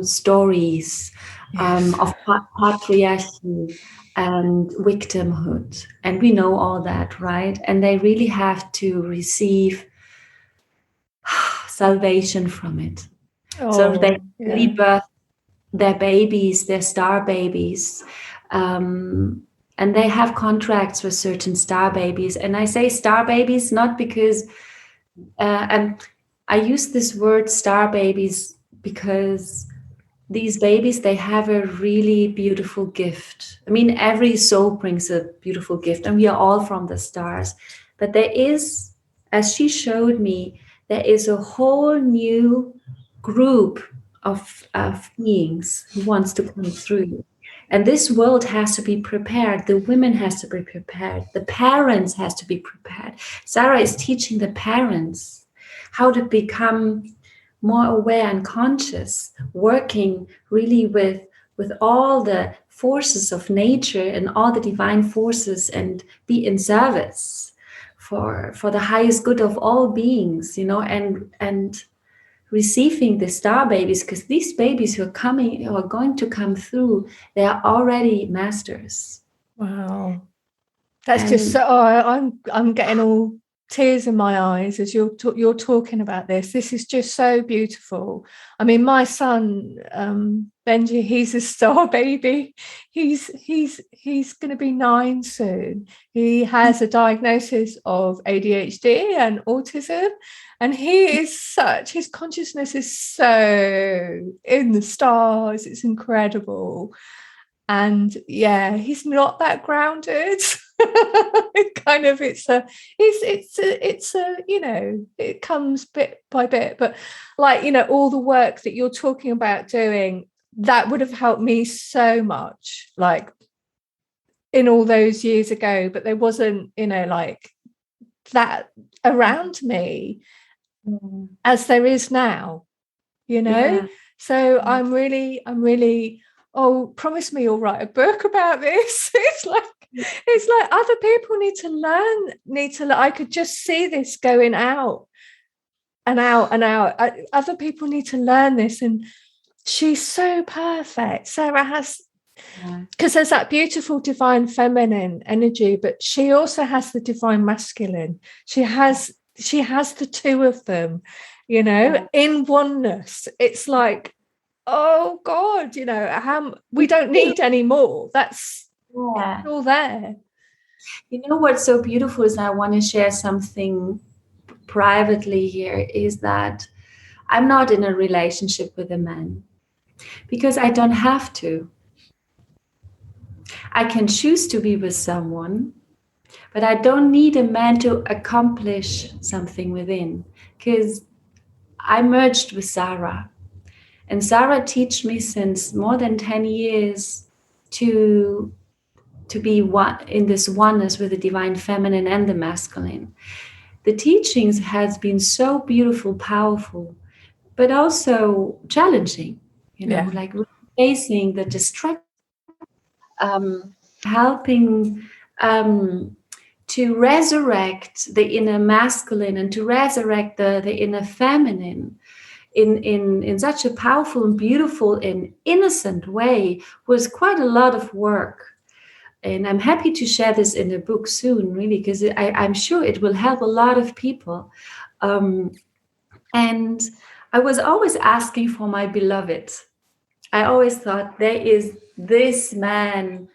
Speaker 2: stories of patriarchy and victimhood. And we know all that, right? And they really have to receive salvation from it. So they rebirth their babies, their star babies. And they have contracts with certain star babies. And I say star babies not because I use this word star babies because these babies, they have a really beautiful gift. I mean, every soul brings a beautiful gift, and we are all from the stars. But there is, as she showed me, there is a whole new group of beings who wants to come through. And this world has to be prepared. The women has to be prepared. The parents has to be prepared. Sarah is teaching the parents how to become more aware and conscious, working really with all the forces of nature and all the divine forces, and be in service for the highest good of all beings, and receiving the star babies, because these babies who are going to come through, they are already masters.
Speaker 1: Wow. That's
Speaker 2: And
Speaker 1: just so. I'm getting all tears in my eyes as you're talking about this. This is just so beautiful. I mean, my son Benji, he's a star baby. He's going to be 9 soon. He has a diagnosis of ADHD and autism, and his consciousness is so in the stars. It's incredible. And yeah, he's not that grounded. Kind of, it's a it comes bit by bit, but like, all the work that you're talking about doing, that would have helped me so much, like in all those years ago, but there wasn't, like that around me as there is now,
Speaker 2: yeah.
Speaker 1: So I'm really, oh, promise me you'll write a book about this. It's like other people need to learn. I could just see this going out and out and out. Other people need to learn this, and she's so perfect. Sarah has, because there's that beautiful divine feminine energy, but she also has the divine masculine. She has the two of them, in oneness. It's like, oh God, how we don't need any more. That's all there.
Speaker 2: What's so beautiful is, I want to share something privately here, is that I'm not in a relationship with a man because I don't have to. I can choose to be with someone, but I don't need a man to accomplish something within, because I merged with Sarah. And Sarah teach me since more than 10 years to be one in this oneness with the divine feminine and the masculine. The teachings has been so beautiful, powerful, but also challenging, like facing the destruction, helping to resurrect the inner masculine and to resurrect the inner feminine in such a powerful and beautiful and innocent way was quite a lot of work. And I'm happy to share this in a book soon, really, because I'm sure it will help a lot of people. And I was always asking for my beloved. I always thought, there is this man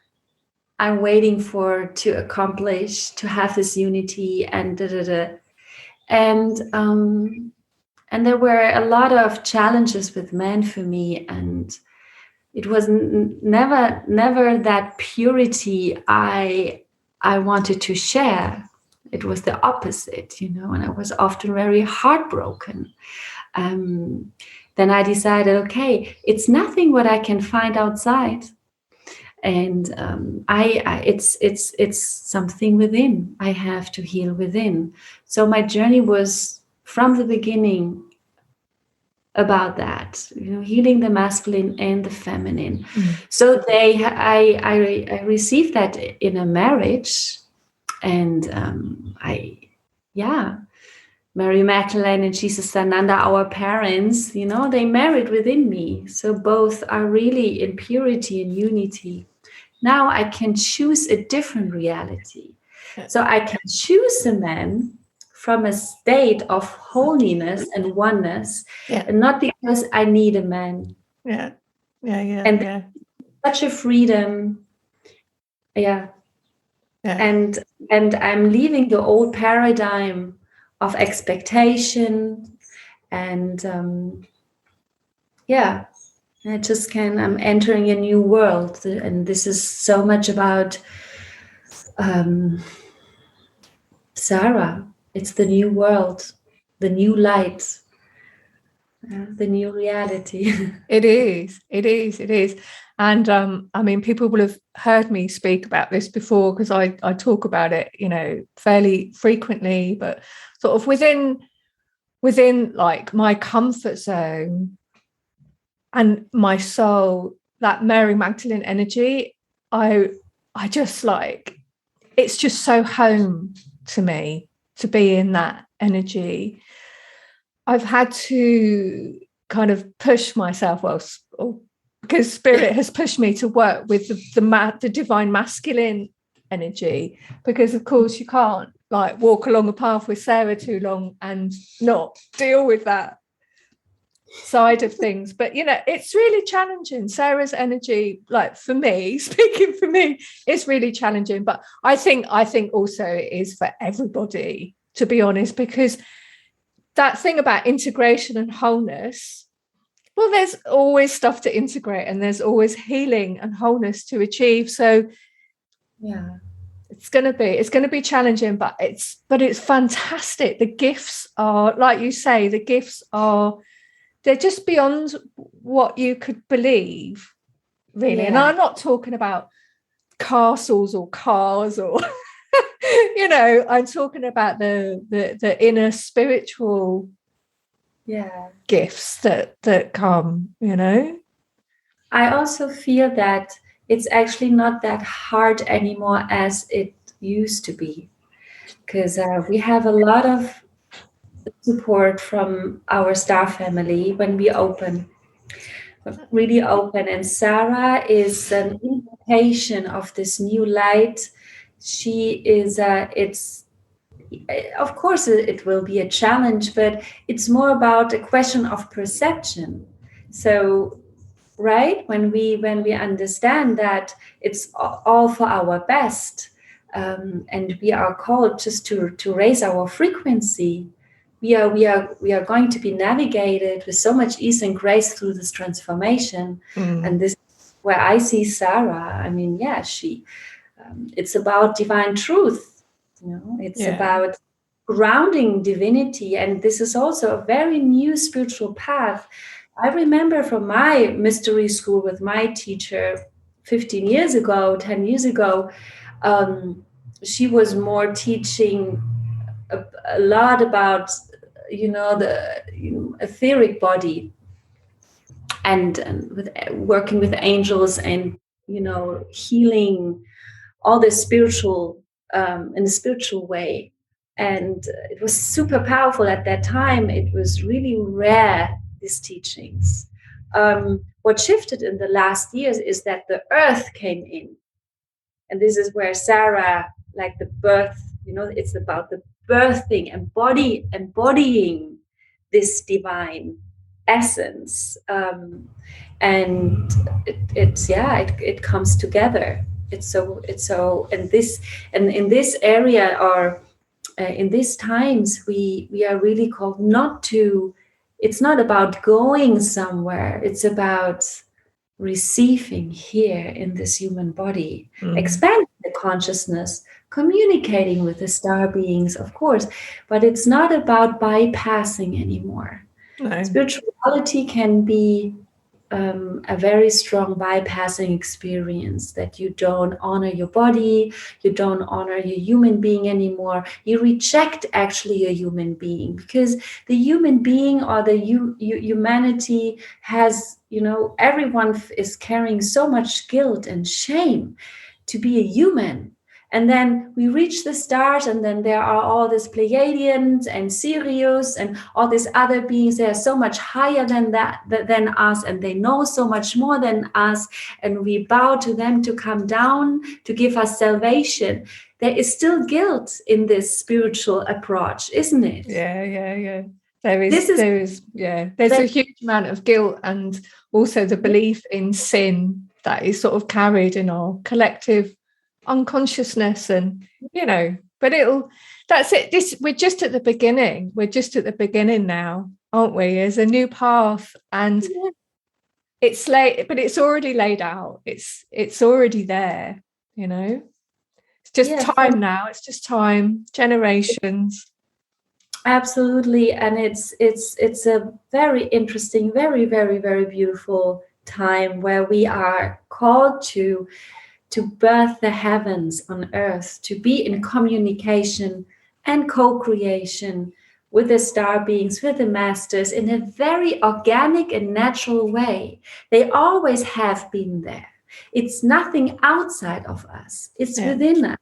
Speaker 2: I'm waiting for to accomplish, to have this unity, and And there were a lot of challenges with men for me, and it was never that purity I wanted to share. It was the opposite, and I was often very heartbroken. Then I decided, okay, it's nothing what I can find outside, and it's something within. I have to heal within. So my journey was from the beginning about that, healing the masculine and the feminine. So I received that in a marriage, and Mary Magdalene and Jesus Sananda, our parents, they married within me. So both are really in purity and unity. Now I can choose a different reality. So I can choose a man from a state of holiness and oneness, and not because I need a man. And such a freedom. And I'm leaving the old paradigm of expectation And I'm entering a new world, and this is so much about Sarah. It's the new world, the new light, the new reality.
Speaker 1: It is. And I mean, people will have heard me speak about this before, because I talk about it, fairly frequently, but sort of within like my comfort zone and my soul, that Mary Magdalene energy, I just like, it's just so home to me to be in that energy. I've had to kind of push myself, because spirit has pushed me to work with the divine masculine energy, because of course you can't like walk along a path with Sarah too long and not deal with that side of things. But it's really challenging. Sarah's energy, like for me, speaking for me, it's really challenging. But I think also it is for everybody, to be honest, because that thing about integration and wholeness, well, there's always stuff to integrate, and there's always healing and wholeness to achieve. So
Speaker 2: yeah,
Speaker 1: it's going to be challenging, but it's fantastic. The gifts are, like you say, they're just beyond what you could believe, really. Yeah. And I'm not talking about castles or cars or I'm talking about the inner spiritual gifts that come.
Speaker 2: I also feel that it's actually not that hard anymore as it used to be, because we have a lot of support from our star family when we really open. And Sarah is an invitation of this new light. She is of course it will be a challenge, but it's more about a question of perception. So right, when we understand that it's all for our best, and we are called just to raise our frequency, we are going to be navigated with so much ease and grace through this transformation. And this is where I see Sarah. I mean, she it's about divine truth, it's about grounding divinity. And this is also a very new spiritual path. I remember from my mystery school with my teacher 10 years ago, she was more teaching a lot about, the etheric body, and with working with angels, and, healing all the spiritual, in a spiritual way. And it was super powerful at that time. It was really rare, these teachings. What shifted in the last years is that the earth came in. And this is where Sarah, like the birth, it's about the birthing, embodying this divine essence. And it comes together. It's so, and in this area, or in these times, we are really called not to. It's not about going somewhere. It's about receiving here in this human body, expanding the consciousness, communicating with the star beings, of course, but it's not about bypassing anymore. No. Spirituality can be a very strong bypassing experience, that you don't honor your body, you don't honor your human being anymore. You reject actually a human being, because the human being, or the humanity has, everyone is carrying so much guilt and shame to be a human. And then we reach the stars, and then there are all these Pleiadians and Sirius and all these other beings. They are so much higher than us, and they know so much more than us. And we bow to them to come down to give us salvation. There is still guilt in this spiritual approach, isn't it?
Speaker 1: Yeah. There's a huge amount of guilt, and also the belief in sin that is sort of carried in our collective unconsciousness. And but that's it. We're just at the beginning now. aren't we? There's a new path, and it's late, but it's already laid out. It's already there, you know. It's just time now. It's just time, generations.
Speaker 2: Absolutely. And it's a very interesting, very, very, very beautiful time where we are called to birth the heavens on earth, to be in communication and co-creation with the star beings, with the masters, in a very organic and natural way. They always have been there. It's nothing outside of us, it's within us.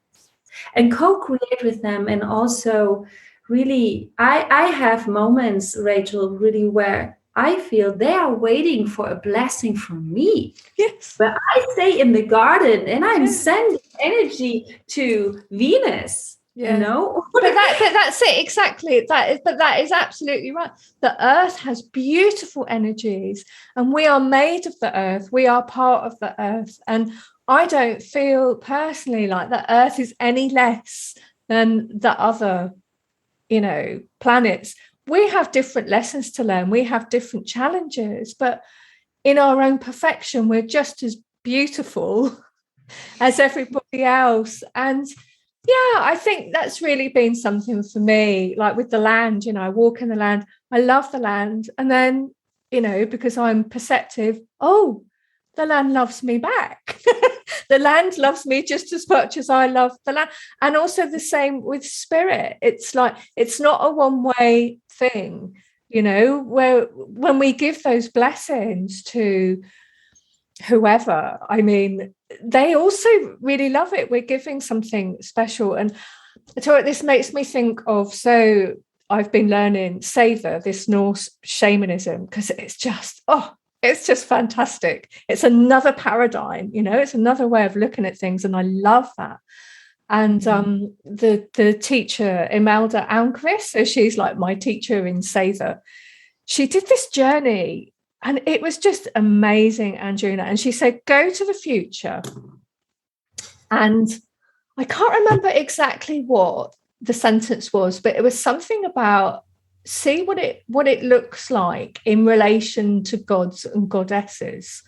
Speaker 2: And co-create with them. And also really, I have moments, Rachel, really where I feel they are waiting for a blessing from me.
Speaker 1: Yes.
Speaker 2: But I stay in the garden and I'm sending energy to Venus.
Speaker 1: Yeah.
Speaker 2: You know,
Speaker 1: but that's it exactly. That is absolutely right. The earth has beautiful energies, and we are made of the earth. We are part of the earth, and I don't feel personally like the earth is any less than the other, you know, planets. We have different lessons to learn. We have different challenges, but in our own perfection, we're just as beautiful as everybody else. And yeah, I think that's really been something for me, like with the land, you know, I walk in the land, I love the land. And then, you know, because I'm perceptive, oh, the land loves me back. The land loves me just as much as I love the land. And also the same with spirit. It's like, it's not a one-way thing, you know, where when we give those blessings to whoever, I mean, they also really love it. We're giving something special. And so this makes me think of, so I've been learning Savor, this Norse shamanism, because it's just fantastic. It's another paradigm, you know, it's another way of looking at things. And I love that. And the teacher, Imelda Almqvist, so she's like my teacher in Savor, she did this journey. And it was just amazing, Anjuna. And she said, go to the future. And I can't remember exactly what the sentence was, but it was something about see what it looks like in relation to gods and goddesses.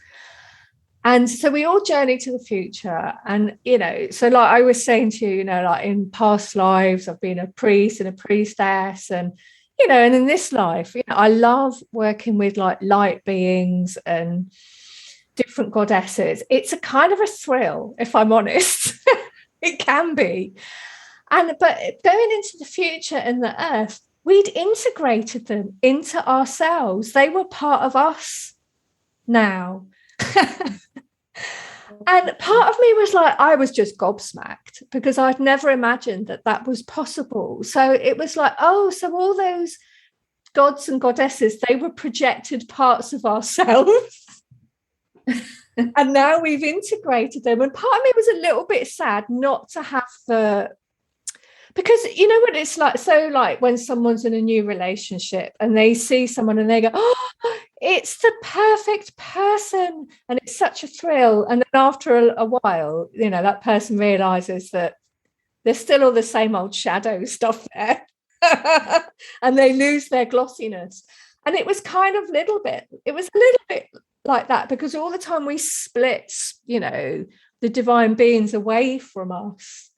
Speaker 1: And so we all journey to the future. And, you know, so like I was saying to you, you know, like in past lives, I've been a priest and a priestess, and you know, and in this life, you know, I love working with like light beings and different goddesses. It's a kind of a thrill, if I'm honest. It can be. But going into the future and the earth, we'd integrated them into ourselves. They were part of us now. And part of me was like, I was just gobsmacked because I'd never imagined that was possible. So it was like, oh, so all those gods and goddesses, they were projected parts of ourselves. And now we've integrated them. And part of me was a little bit sad not to have because you know what it's like, so like when someone's in a new relationship and they see someone and they go, oh, it's the perfect person, and it's such a thrill. And then after a while, you know, that person realizes that there's still all the same old shadow stuff there. And they lose their glossiness. And it was kind of a little bit like that, because all the time we split, you know, the divine beings away from us.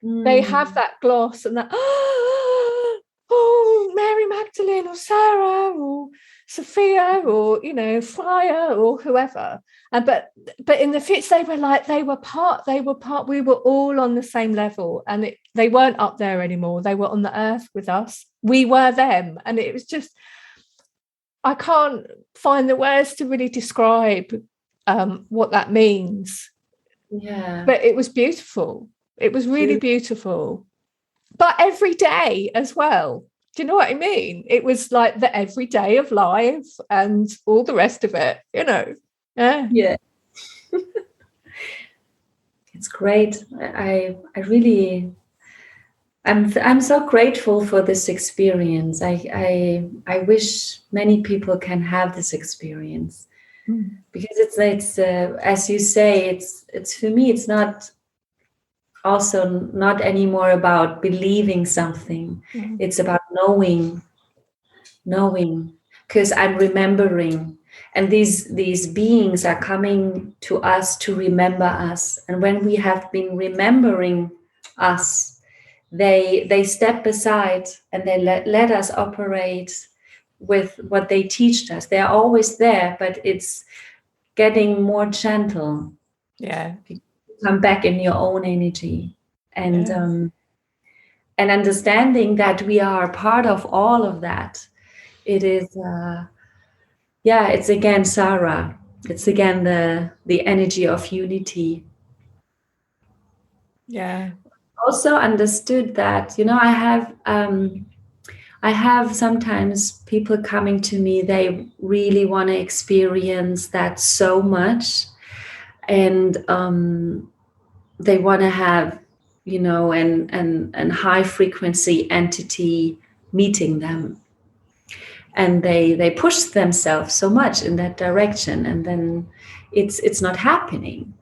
Speaker 1: They have that gloss and that, oh, Mary Magdalene or Sarah or Sophia or, you know, Friar or whoever. And but in the future, they were part, we were all on the same level, and they weren't up there anymore. They were on the earth with us. We were them. And it was just, I can't find the words to really describe what that means.
Speaker 2: Yeah.
Speaker 1: But it was beautiful. It was really beautiful, but every day as well. Do you know what I mean? It was like the everyday of life and all the rest of it, you know. Yeah.
Speaker 2: It's great. I'm so grateful for this experience. I wish many people can have this experience, because it's as you say, it's for me, it's not anymore about believing something. It's about knowing knowing, because I'm remembering. And these beings are coming to us to remember us. And when we have been remembering us, they step aside and they let us operate with what they teach us. They're always there, but it's getting more gentle.
Speaker 1: Yeah.
Speaker 2: You come back in your own energy. And
Speaker 1: Yeah.
Speaker 2: and understanding that we are part of all of that. It is it's again Sarah. It's again the energy of unity.
Speaker 1: Yeah.
Speaker 2: Also understood that, I have sometimes people coming to me, they really want to experience that so much. And they want to have, an high frequency entity meeting them. And they push themselves so much in that direction. And then it's not happening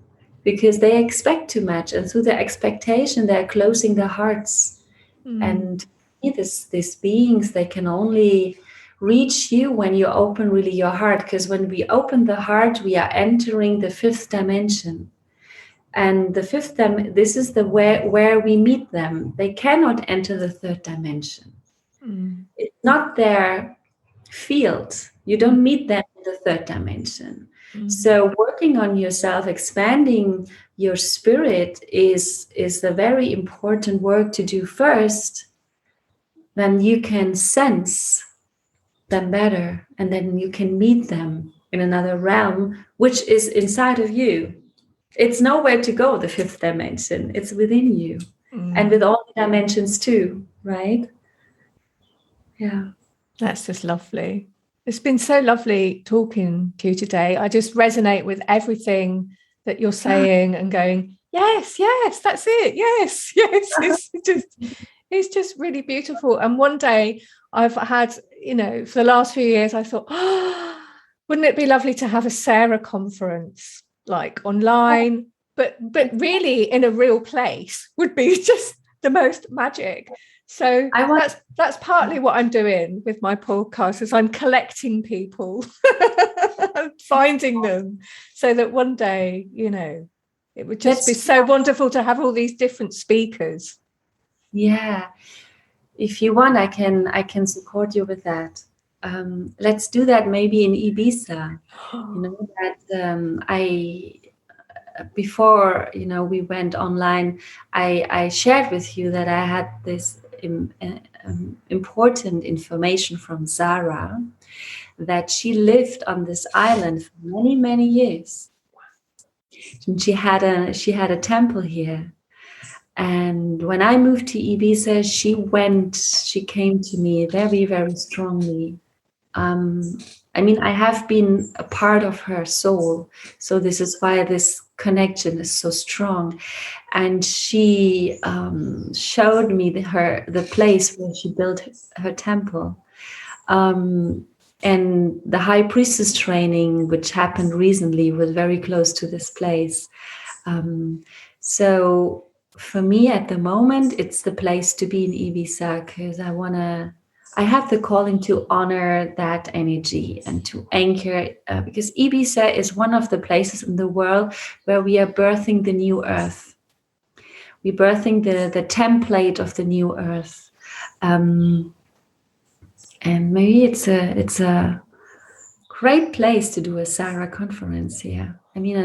Speaker 2: because they expect too much. And through their expectation, they're closing their hearts. And these beings, they can only reach you when you open really your heart, because when we open the heart, we are entering the fifth dimension. And the fifth this is the where we meet them. They cannot enter the third dimension. It's not their field. You don't meet them in the third dimension. So working on yourself, expanding your spirit is a very important work to do first. Then you can sense them better, and then you can meet them in another realm, which is inside of you. It's nowhere to go, the fifth dimension. It's within you. And with all the dimensions too, right? Yeah.
Speaker 1: That's just lovely. It's been so lovely talking to you today. I just resonate with everything that you're saying and going, yes, that's it. Yes. It's just really beautiful. And one day I've had, for the last few years, I thought, wouldn't it be lovely to have a Sarah conference, like online, but really in a real place would be just the most magic. So that's partly what I'm doing with my podcast, is I'm collecting people, finding them, so that one day, it would just be so wonderful to have all these different speakers.
Speaker 2: Yeah. If you want, I can support you with that. Let's do that maybe in Ibiza. Before we went online, I shared with you that I had this important information from Zara, that she lived on this island for many, many years. And she had a temple here. And when I moved to Ibiza, she came to me very, very strongly. I have been a part of her soul. So this is why this connection is so strong. And she showed me the place where she built her temple. And the high priestess training, which happened recently, was very close to this place. So for me at the moment, it's the place to be in Ibiza, because I have the calling to honor that energy and to anchor, because Ibiza is one of the places in the world where we are birthing the new earth. We're birthing the template of the new earth. And maybe it's a great place to do a Sarah conference here.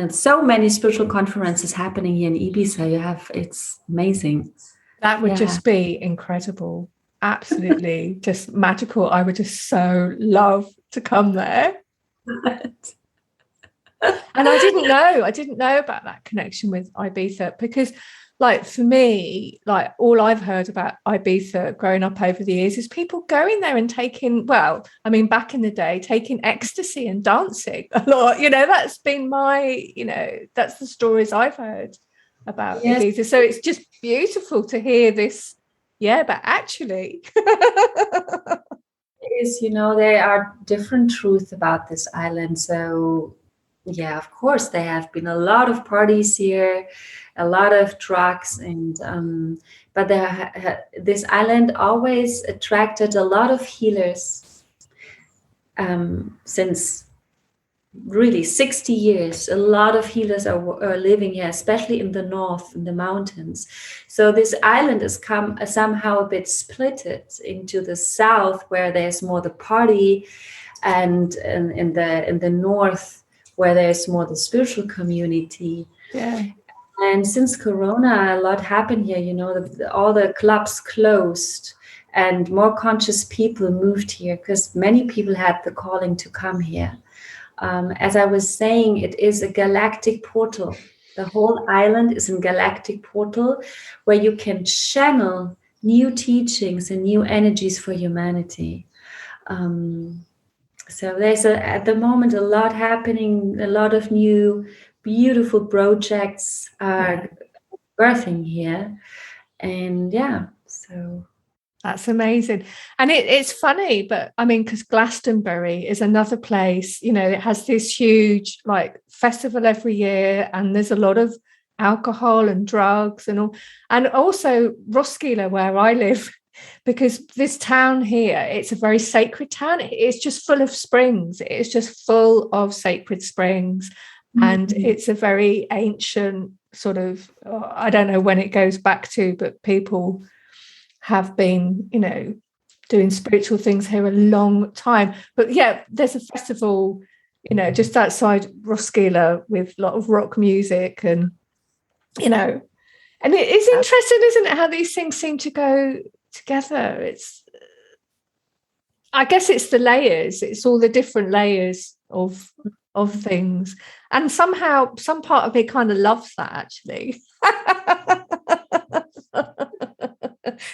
Speaker 2: So many spiritual conferences happening here in Ibiza. It's amazing.
Speaker 1: That would just be incredible. Absolutely, just magical. I would just so love to come there. And I didn't know about that connection with Ibiza, because like for me, like all I've heard about Ibiza growing up over the years is people going there and taking, back in the day, taking ecstasy and dancing a lot. That's been that's the stories I've heard about Ibiza. So it's just beautiful to hear this. Yeah, but actually
Speaker 2: it is, there are different truths about this island. So yeah, of course, there have been a lot of parties here, a lot of drugs, and but this island always attracted a lot of healers. since really 60 years. A lot of healers are living here, especially in the north, in the mountains. So this island has come somehow a bit splitted into the south, where there's more the party, and in the north, where there's more the spiritual community.
Speaker 1: Yeah.
Speaker 2: And since Corona, a lot happened here. All the clubs closed, and more conscious people moved here because many people had the calling to come here. As I was saying, it is a galactic portal. The whole island is a galactic portal where you can channel new teachings and new energies for humanity. So there's at the moment a lot happening, a lot of new beautiful projects are birthing here. And so
Speaker 1: that's amazing. And it's funny, but I mean, because Glastonbury is another place, it has this huge like festival every year, and there's a lot of alcohol and drugs and all. And also Roskilde, where I live, because this town here, it's a very sacred town. It's just full of springs. It's just full of sacred springs. And it's a very ancient sort of, I don't know when it goes back to, but people have been, doing spiritual things here a long time. But yeah, there's a festival, just outside Roskilde with a lot of rock music and, and it is interesting, isn't it, how these things seem to go together. I guess it's the layers. It's all the different layers of things. And somehow some part of me kind of loves that, actually.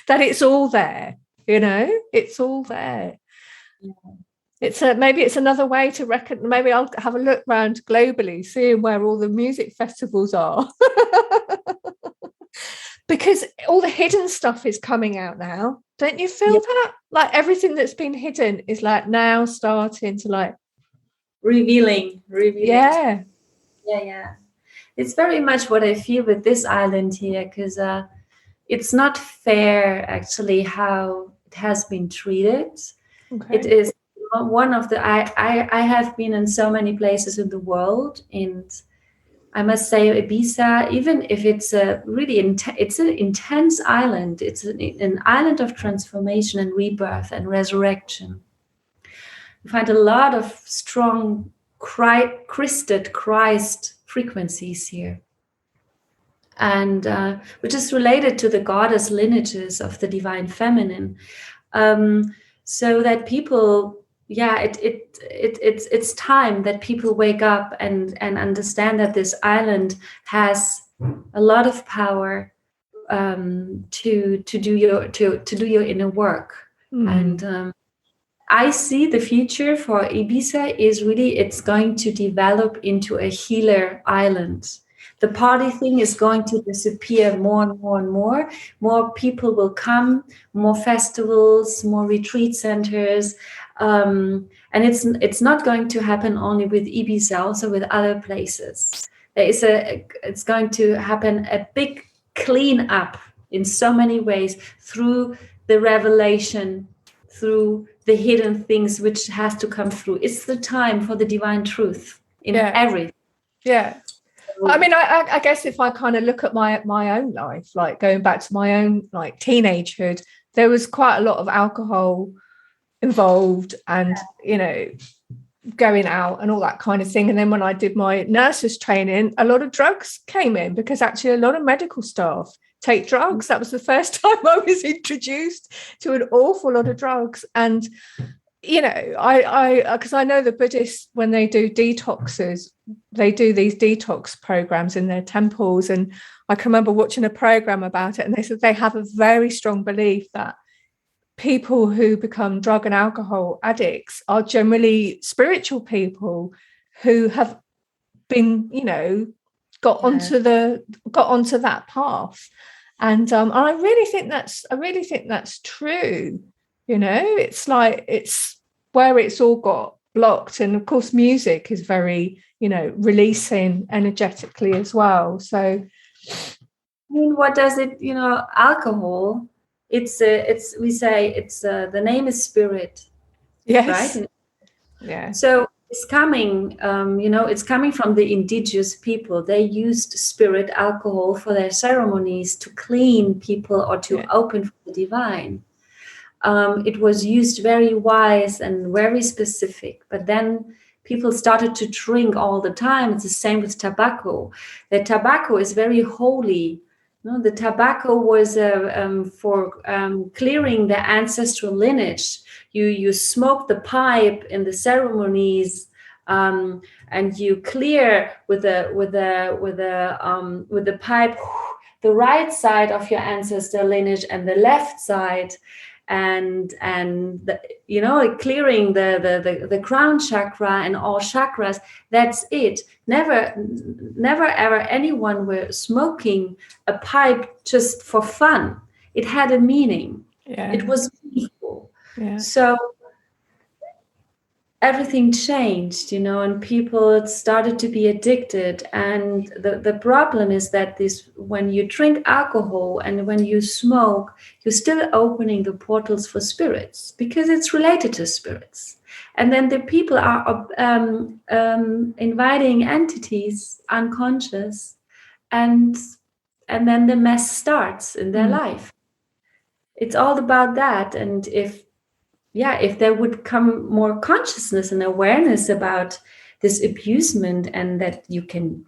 Speaker 1: That it's all there, it's all there. Yeah. It's maybe it's another way to reckon. Maybe I'll have a look around globally, seeing where all the music festivals are. Because all the hidden stuff is coming out now. Don't you feel that? Like everything that's been hidden is like now starting to like
Speaker 2: revealing.
Speaker 1: Yeah.
Speaker 2: It's very much what I feel with this island here, because it's not fair actually how it has been treated. Okay. It is one of the I have been in so many places in the world, and I must say Ibiza, even if it's a really it's an intense island, it's an island of transformation and rebirth and resurrection. You find a lot of strong Christed Christ frequencies here, and which is related to the goddess lineages of the divine feminine, so that people, it's time that people wake up and understand that this island has a lot of power to do your inner work. And I see the future for Ibiza is really, it's going to develop into a healer island. The party thing is going to disappear more and more and more. More people will come, more festivals, more retreat centers. And it's not going to happen only with Ibiza, also with other places. It's going to happen a big clean up in so many ways through the revelation, through the hidden things which has to come through. It's the time for the divine truth in everything.
Speaker 1: Yeah. I mean, I guess if I kind of look at my own life, like going back to my own like teenagehood, there was quite a lot of alcohol involved and, going out and all that kind of thing. And then when I did my nurses training, a lot of drugs came in because actually a lot of medical staff take drugs. That was the first time I was introduced to an awful lot of drugs. And, because I know the Buddhists, when they do detoxes, they do these detox programs in their temples. And I can remember watching a program about it, and they said they have a very strong belief that people who become drug and alcohol addicts are generally spiritual people who have been, got onto that path. And I really think that's true. It's like it's where it's all got blocked. And of course, music is very, releasing energetically as well. So,
Speaker 2: I mean, what does it, alcohol? We say the name is spirit.
Speaker 1: Yes.
Speaker 2: Right?
Speaker 1: Yeah.
Speaker 2: So it's coming, it's coming from the indigenous people. They used spirit alcohol for their ceremonies to clean people or to open for the divine. It was used very wise and very specific, but then people started to drink all the time. It's the same with tobacco. The tobacco is very holy. The tobacco was for clearing the ancestral lineage. You smoke the pipe in the ceremonies, and you clear with the pipe the right side of your ancestor lineage and the left side, and clearing the crown chakra and all chakras. That's it. Never ever anyone were smoking a pipe just for fun. It had a meaning. It was meaningful. So everything changed, and people started to be addicted. And the problem is that when you drink alcohol and when you smoke, you're still opening the portals for spirits, because it's related to spirits. And then the people are inviting entities unconscious, and then the mess starts in their life. It's all about that. And if there would come more consciousness and awareness about this abusement, and that you can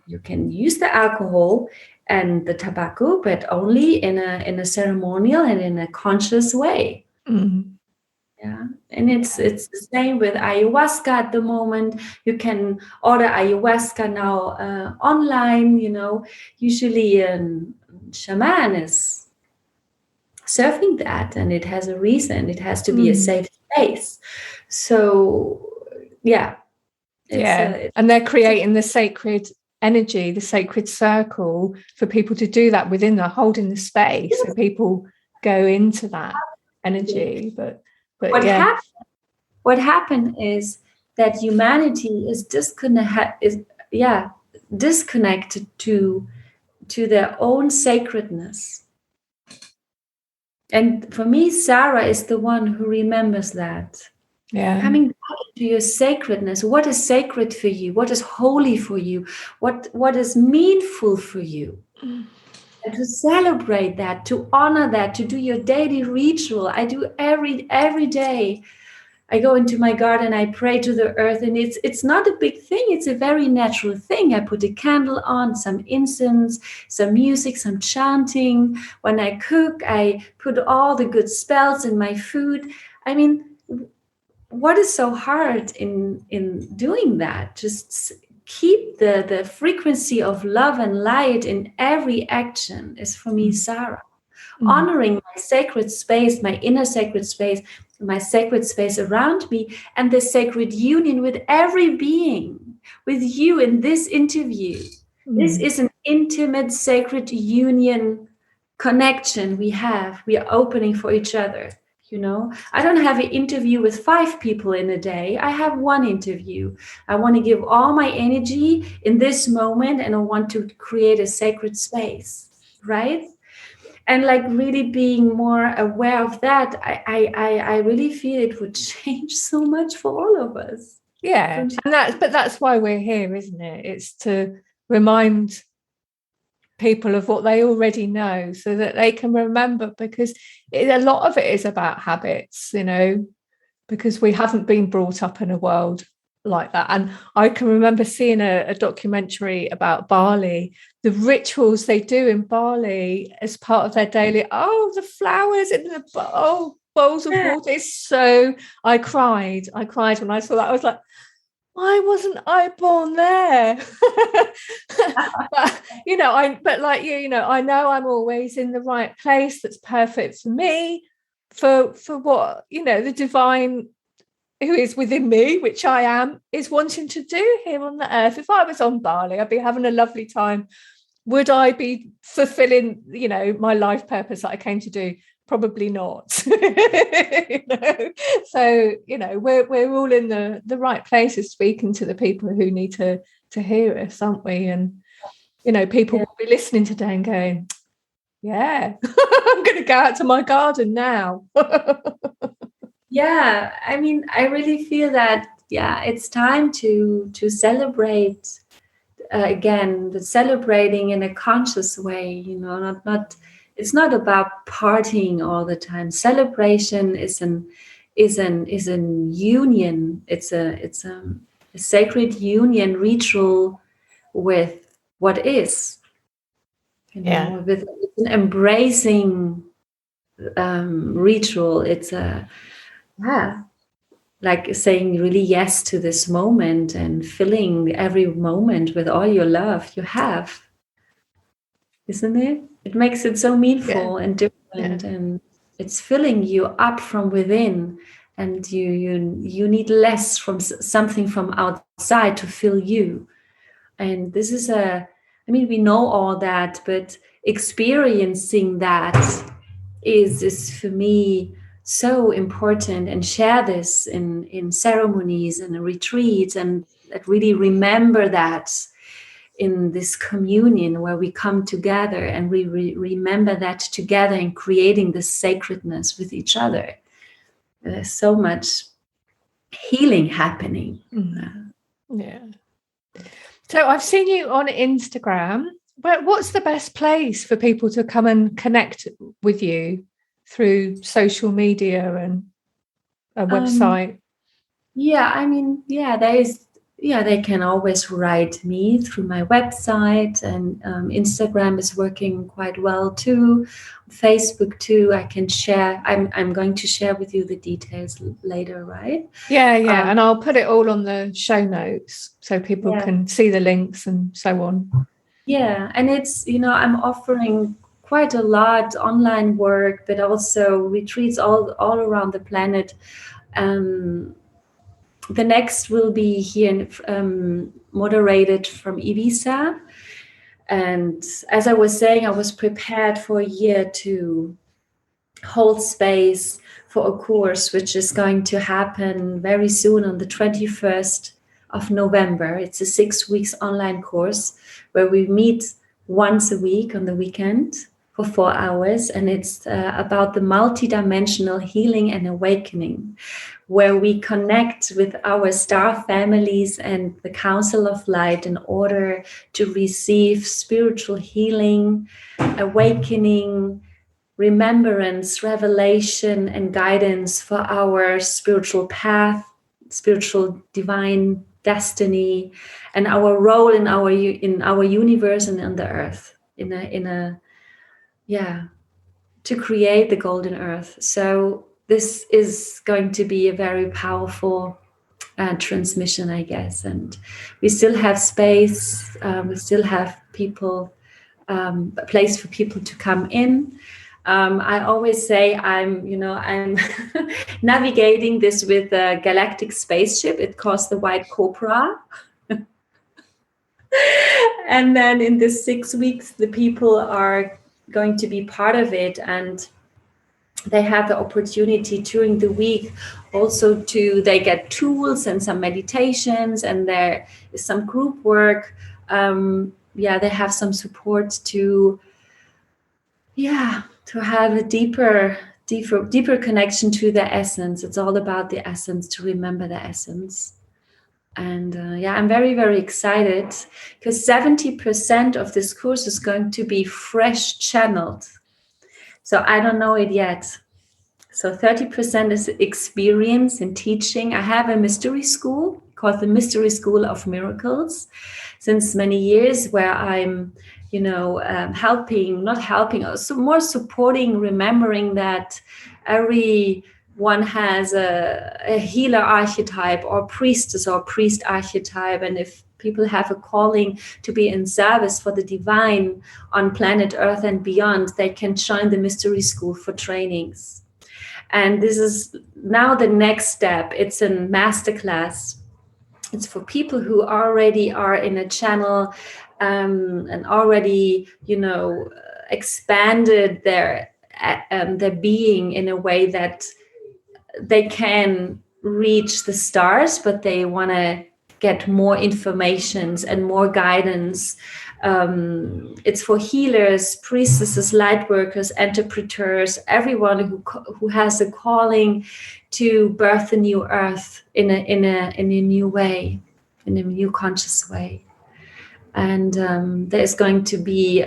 Speaker 2: use the alcohol and the tobacco, but only in a ceremonial and in a conscious way. Yeah, and it's the same with ayahuasca at the moment. You can order ayahuasca now online. Usually shaman is serving that, and it has a reason. It has to be a safe space. So
Speaker 1: and they're creating the sacred energy, the sacred circle for people to do that within. They're holding the space so people go into that energy. But
Speaker 2: what happened is that humanity is disconnected to their own sacredness. And for me, Sarah is the one who remembers that. Coming back to your sacredness. What is sacred for you? What is holy for you? What is meaningful for you? And to celebrate that, to honor that, to do your daily ritual. I do every day. I go into my garden, I pray to the earth, and it's not a big thing. It's a very natural thing. I put a candle on, some incense, some music, some chanting. When I cook, I put all the good spells in my food. I mean, what is so hard in doing that? Just keep the frequency of love and light in every action is, for me, Sarah. Honoring my sacred space, my inner sacred space, my sacred space around me, and the sacred union with every being, with you in this interview. This is an intimate, sacred union connection we have. We are opening for each other. I don't have an interview with 5 people in a day. I have one interview. I want to give all my energy in this moment, and I want to create a sacred space, right? And really being more aware of that, I really feel it would change so much for all of us.
Speaker 1: Yeah, and that's why we're here, isn't it? It's to remind people of what they already know, so that they can remember, because a lot of it is about habits, because we haven't been brought up in a world like that. And I can remember seeing a documentary about Bali, the rituals they do in Bali as part of their daily, the flowers in the bowls of water. So I cried when I saw that. I was like, why wasn't I born there? But I know I'm always in the right place that's perfect for me, for what the divine who is within me, which I am, is wanting to do here on the earth. If I was on Bali, I'd be having a lovely time. Would I be fulfilling, my life purpose that I came to do? Probably not. So, we're all in the right places, speaking to the people who need to hear us, aren't we? And, people will be listening today and going, yeah, I'm going to go out to my garden now.
Speaker 2: Yeah, I mean, I really feel that it's time to celebrate again, the celebrating in a conscious way. Not it's not about partying all the time. Celebration is an union. It's a sacred union ritual with what is. With an embracing ritual. It's like saying really yes to this moment and filling every moment with all your love you have, isn't it? It makes it so meaningful and different, and it's filling you up from within, and you need less from something from outside to fill you. And this is we know all that, but experiencing that is for me so important, and share this in ceremonies and retreats, and really remember that in this communion where we come together and we remember that together in creating this sacredness with each other. There's so much healing happening.
Speaker 1: So I've seen you on Instagram. But what's the best place for people to come and connect with you through social media and a website?
Speaker 2: They can always write me through my website, and Instagram is working quite well too. Facebook too. I can share. I'm going to share with you the details later, right?
Speaker 1: And I'll put it all on the show notes so people can see the links and so on.
Speaker 2: Yeah, and it's, I'm offering quite a lot online work, but also retreats all around the planet. The next will be here moderated from Ibiza. And as I was saying, I was prepared for a year to hold space for a course, which is going to happen very soon on the 21st of November. It's a 6 weeks online course where we meet once a week on the weekend for 4 hours. And it's about the multidimensional healing and awakening, where we connect with our star families and the Council of Light in order to receive spiritual healing, awakening, remembrance, revelation, and guidance for our spiritual path, spiritual divine destiny, and our role in our universe and on the earth, to create the golden earth. So this is going to be a very powerful transmission, I guess. And we still have space. We still have people, a place for people to come in. I always say I'm navigating this with a galactic spaceship. It calls the White Cobra. And then in this 6 weeks, the people are going to be part of it, and they have the opportunity during the week also they get tools and some meditations, and there is some group work. They have some support to have a deeper connection to the essence. It's all about the essence, to remember the essence. And I'm very, very excited because 70% of this course is going to be fresh channeled. So I don't know it yet. So 30% is experience in teaching. I have a mystery school called the Mystery School of Miracles since many years, where I'm, more supporting, remembering that everyone has a healer archetype or priestess or priest archetype. And if people have a calling to be in service for the divine on planet Earth and beyond, they can join the Mystery School for trainings. And this is now the next step. It's a masterclass. It's for people who already are in a channel and already, expanded their being in a way that they can reach the stars, but they want to get more informations and more guidance. It's for healers, priestesses, light workers, interpreters, everyone who has a calling to birth a new earth in a new way, in a new conscious way. And there is going to be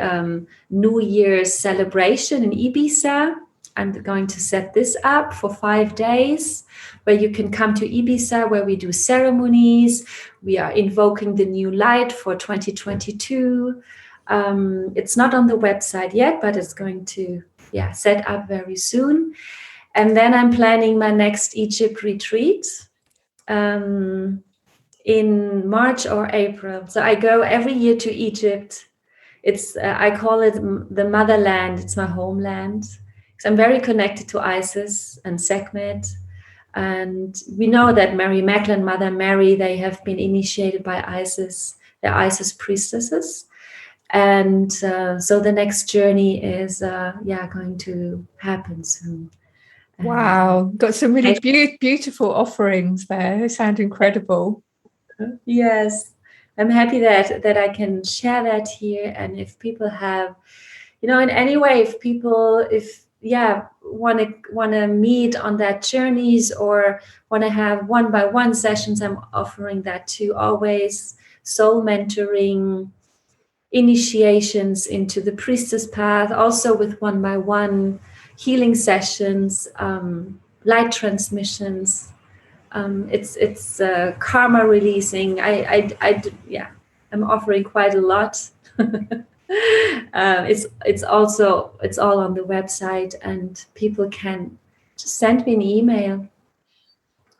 Speaker 2: New Year's celebration in Ibiza. I'm going to set this up for 5 days, where you can come to Ibiza, where we do ceremonies. We are invoking the new light for 2022. It's not on the website yet, but it's going to set up very soon. And then I'm planning my next Egypt retreat in March or April. So I go every year to Egypt. It's I call it the motherland. It's my homeland. So I'm very connected to Isis and Sekhmet. And we know that Mary Magdalene, Mother Mary, they have been initiated by Isis. They're Isis priestesses. And so the next journey is going to happen soon.
Speaker 1: Wow, got some really beautiful offerings there. They sound incredible.
Speaker 2: Yes, I'm happy that I can share that here. And if people have, in any way, if people want to meet on that journeys or want to have 1-by-1 sessions, I'm offering that too. Always soul mentoring, initiations into the priestess path, also with 1-by-1 healing sessions, light transmissions. It's karma releasing. I'm offering quite a lot. It's all on the website, and people can just send me an email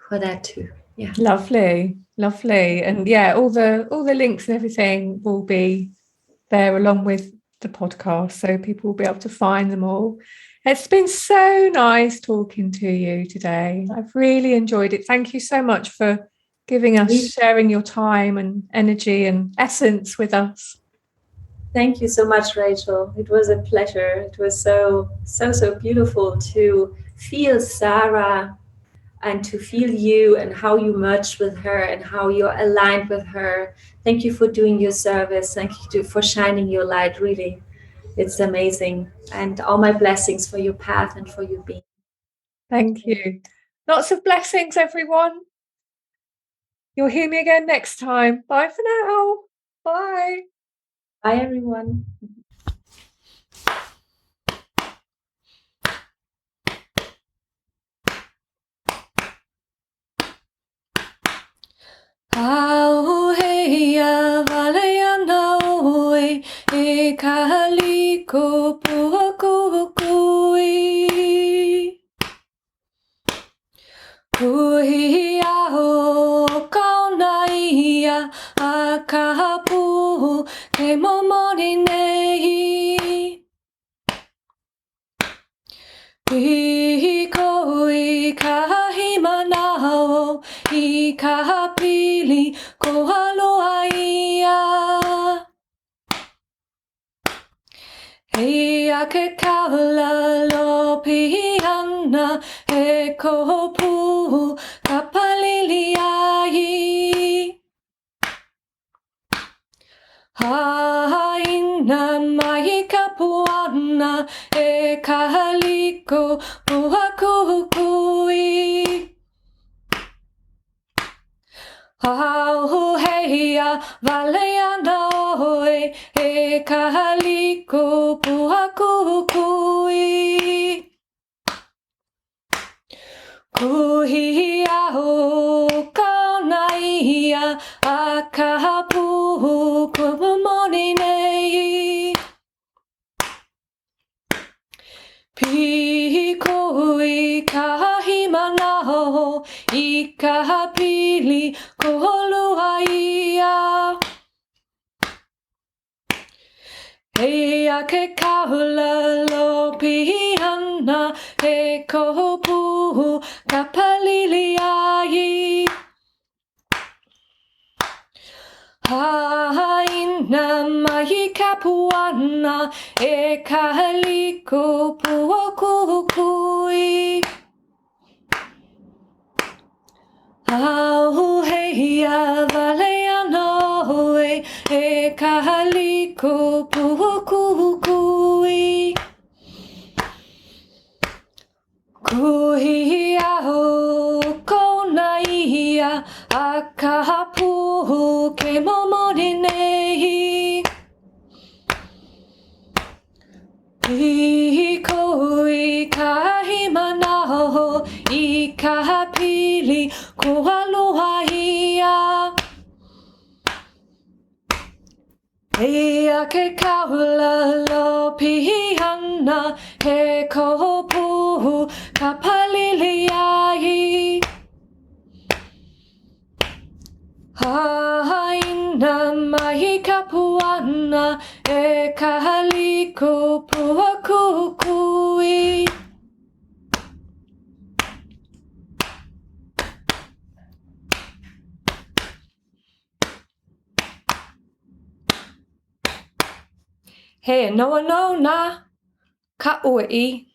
Speaker 2: for that too. Yeah,
Speaker 1: lovely, and all the links and everything will be there along with the podcast, so people will be able to find them all. It's been so nice talking to you today. I've really enjoyed it. Thank you so much for sharing your time and energy and essence with us.
Speaker 2: Thank you so much, Rachel. It was a pleasure. It was so beautiful to feel Sarah and to feel you and how you merged with her and how you're aligned with her. Thank you for doing your service. Thank you for shining your light, really. It's amazing. And all my blessings for your path and for your being.
Speaker 1: Thank you. Lots of blessings, everyone. You'll hear me again next time. Bye for now. Bye.
Speaker 2: Bye, everyone.
Speaker 3: Auheia valeana oe e kahaliko puakukui. Kuhia o kaunaia a kahapu ke momoni nei. Hiko I kahimanao I kahapili ko haloa ia. Hea ke kaula lo pihana he kopu kapalili ai. Haina mai kapuana e kahaliko puakukui. Auheia valeana oe e kahaliko puakukui. Kuhia o kaunaia a kahapu kumamoni nei. Piko I kahimanao I kahapili koholua ia. Hea ke kaula lo pihana he kopu kapalili ai. Haina mai kapuana e kahaliko puakukui. Auheia ia valeano e kahaliko puhukui. Kuhi ao kona ia a kahapuhu ke momori nei. Hikoi kahi manaho I kahapili kualoha ia. Ea ke kaula lo pihana he kohopuhu kapalili ai. Haina mai kapuana e kahaliko puhakukui. He noa no na ka ui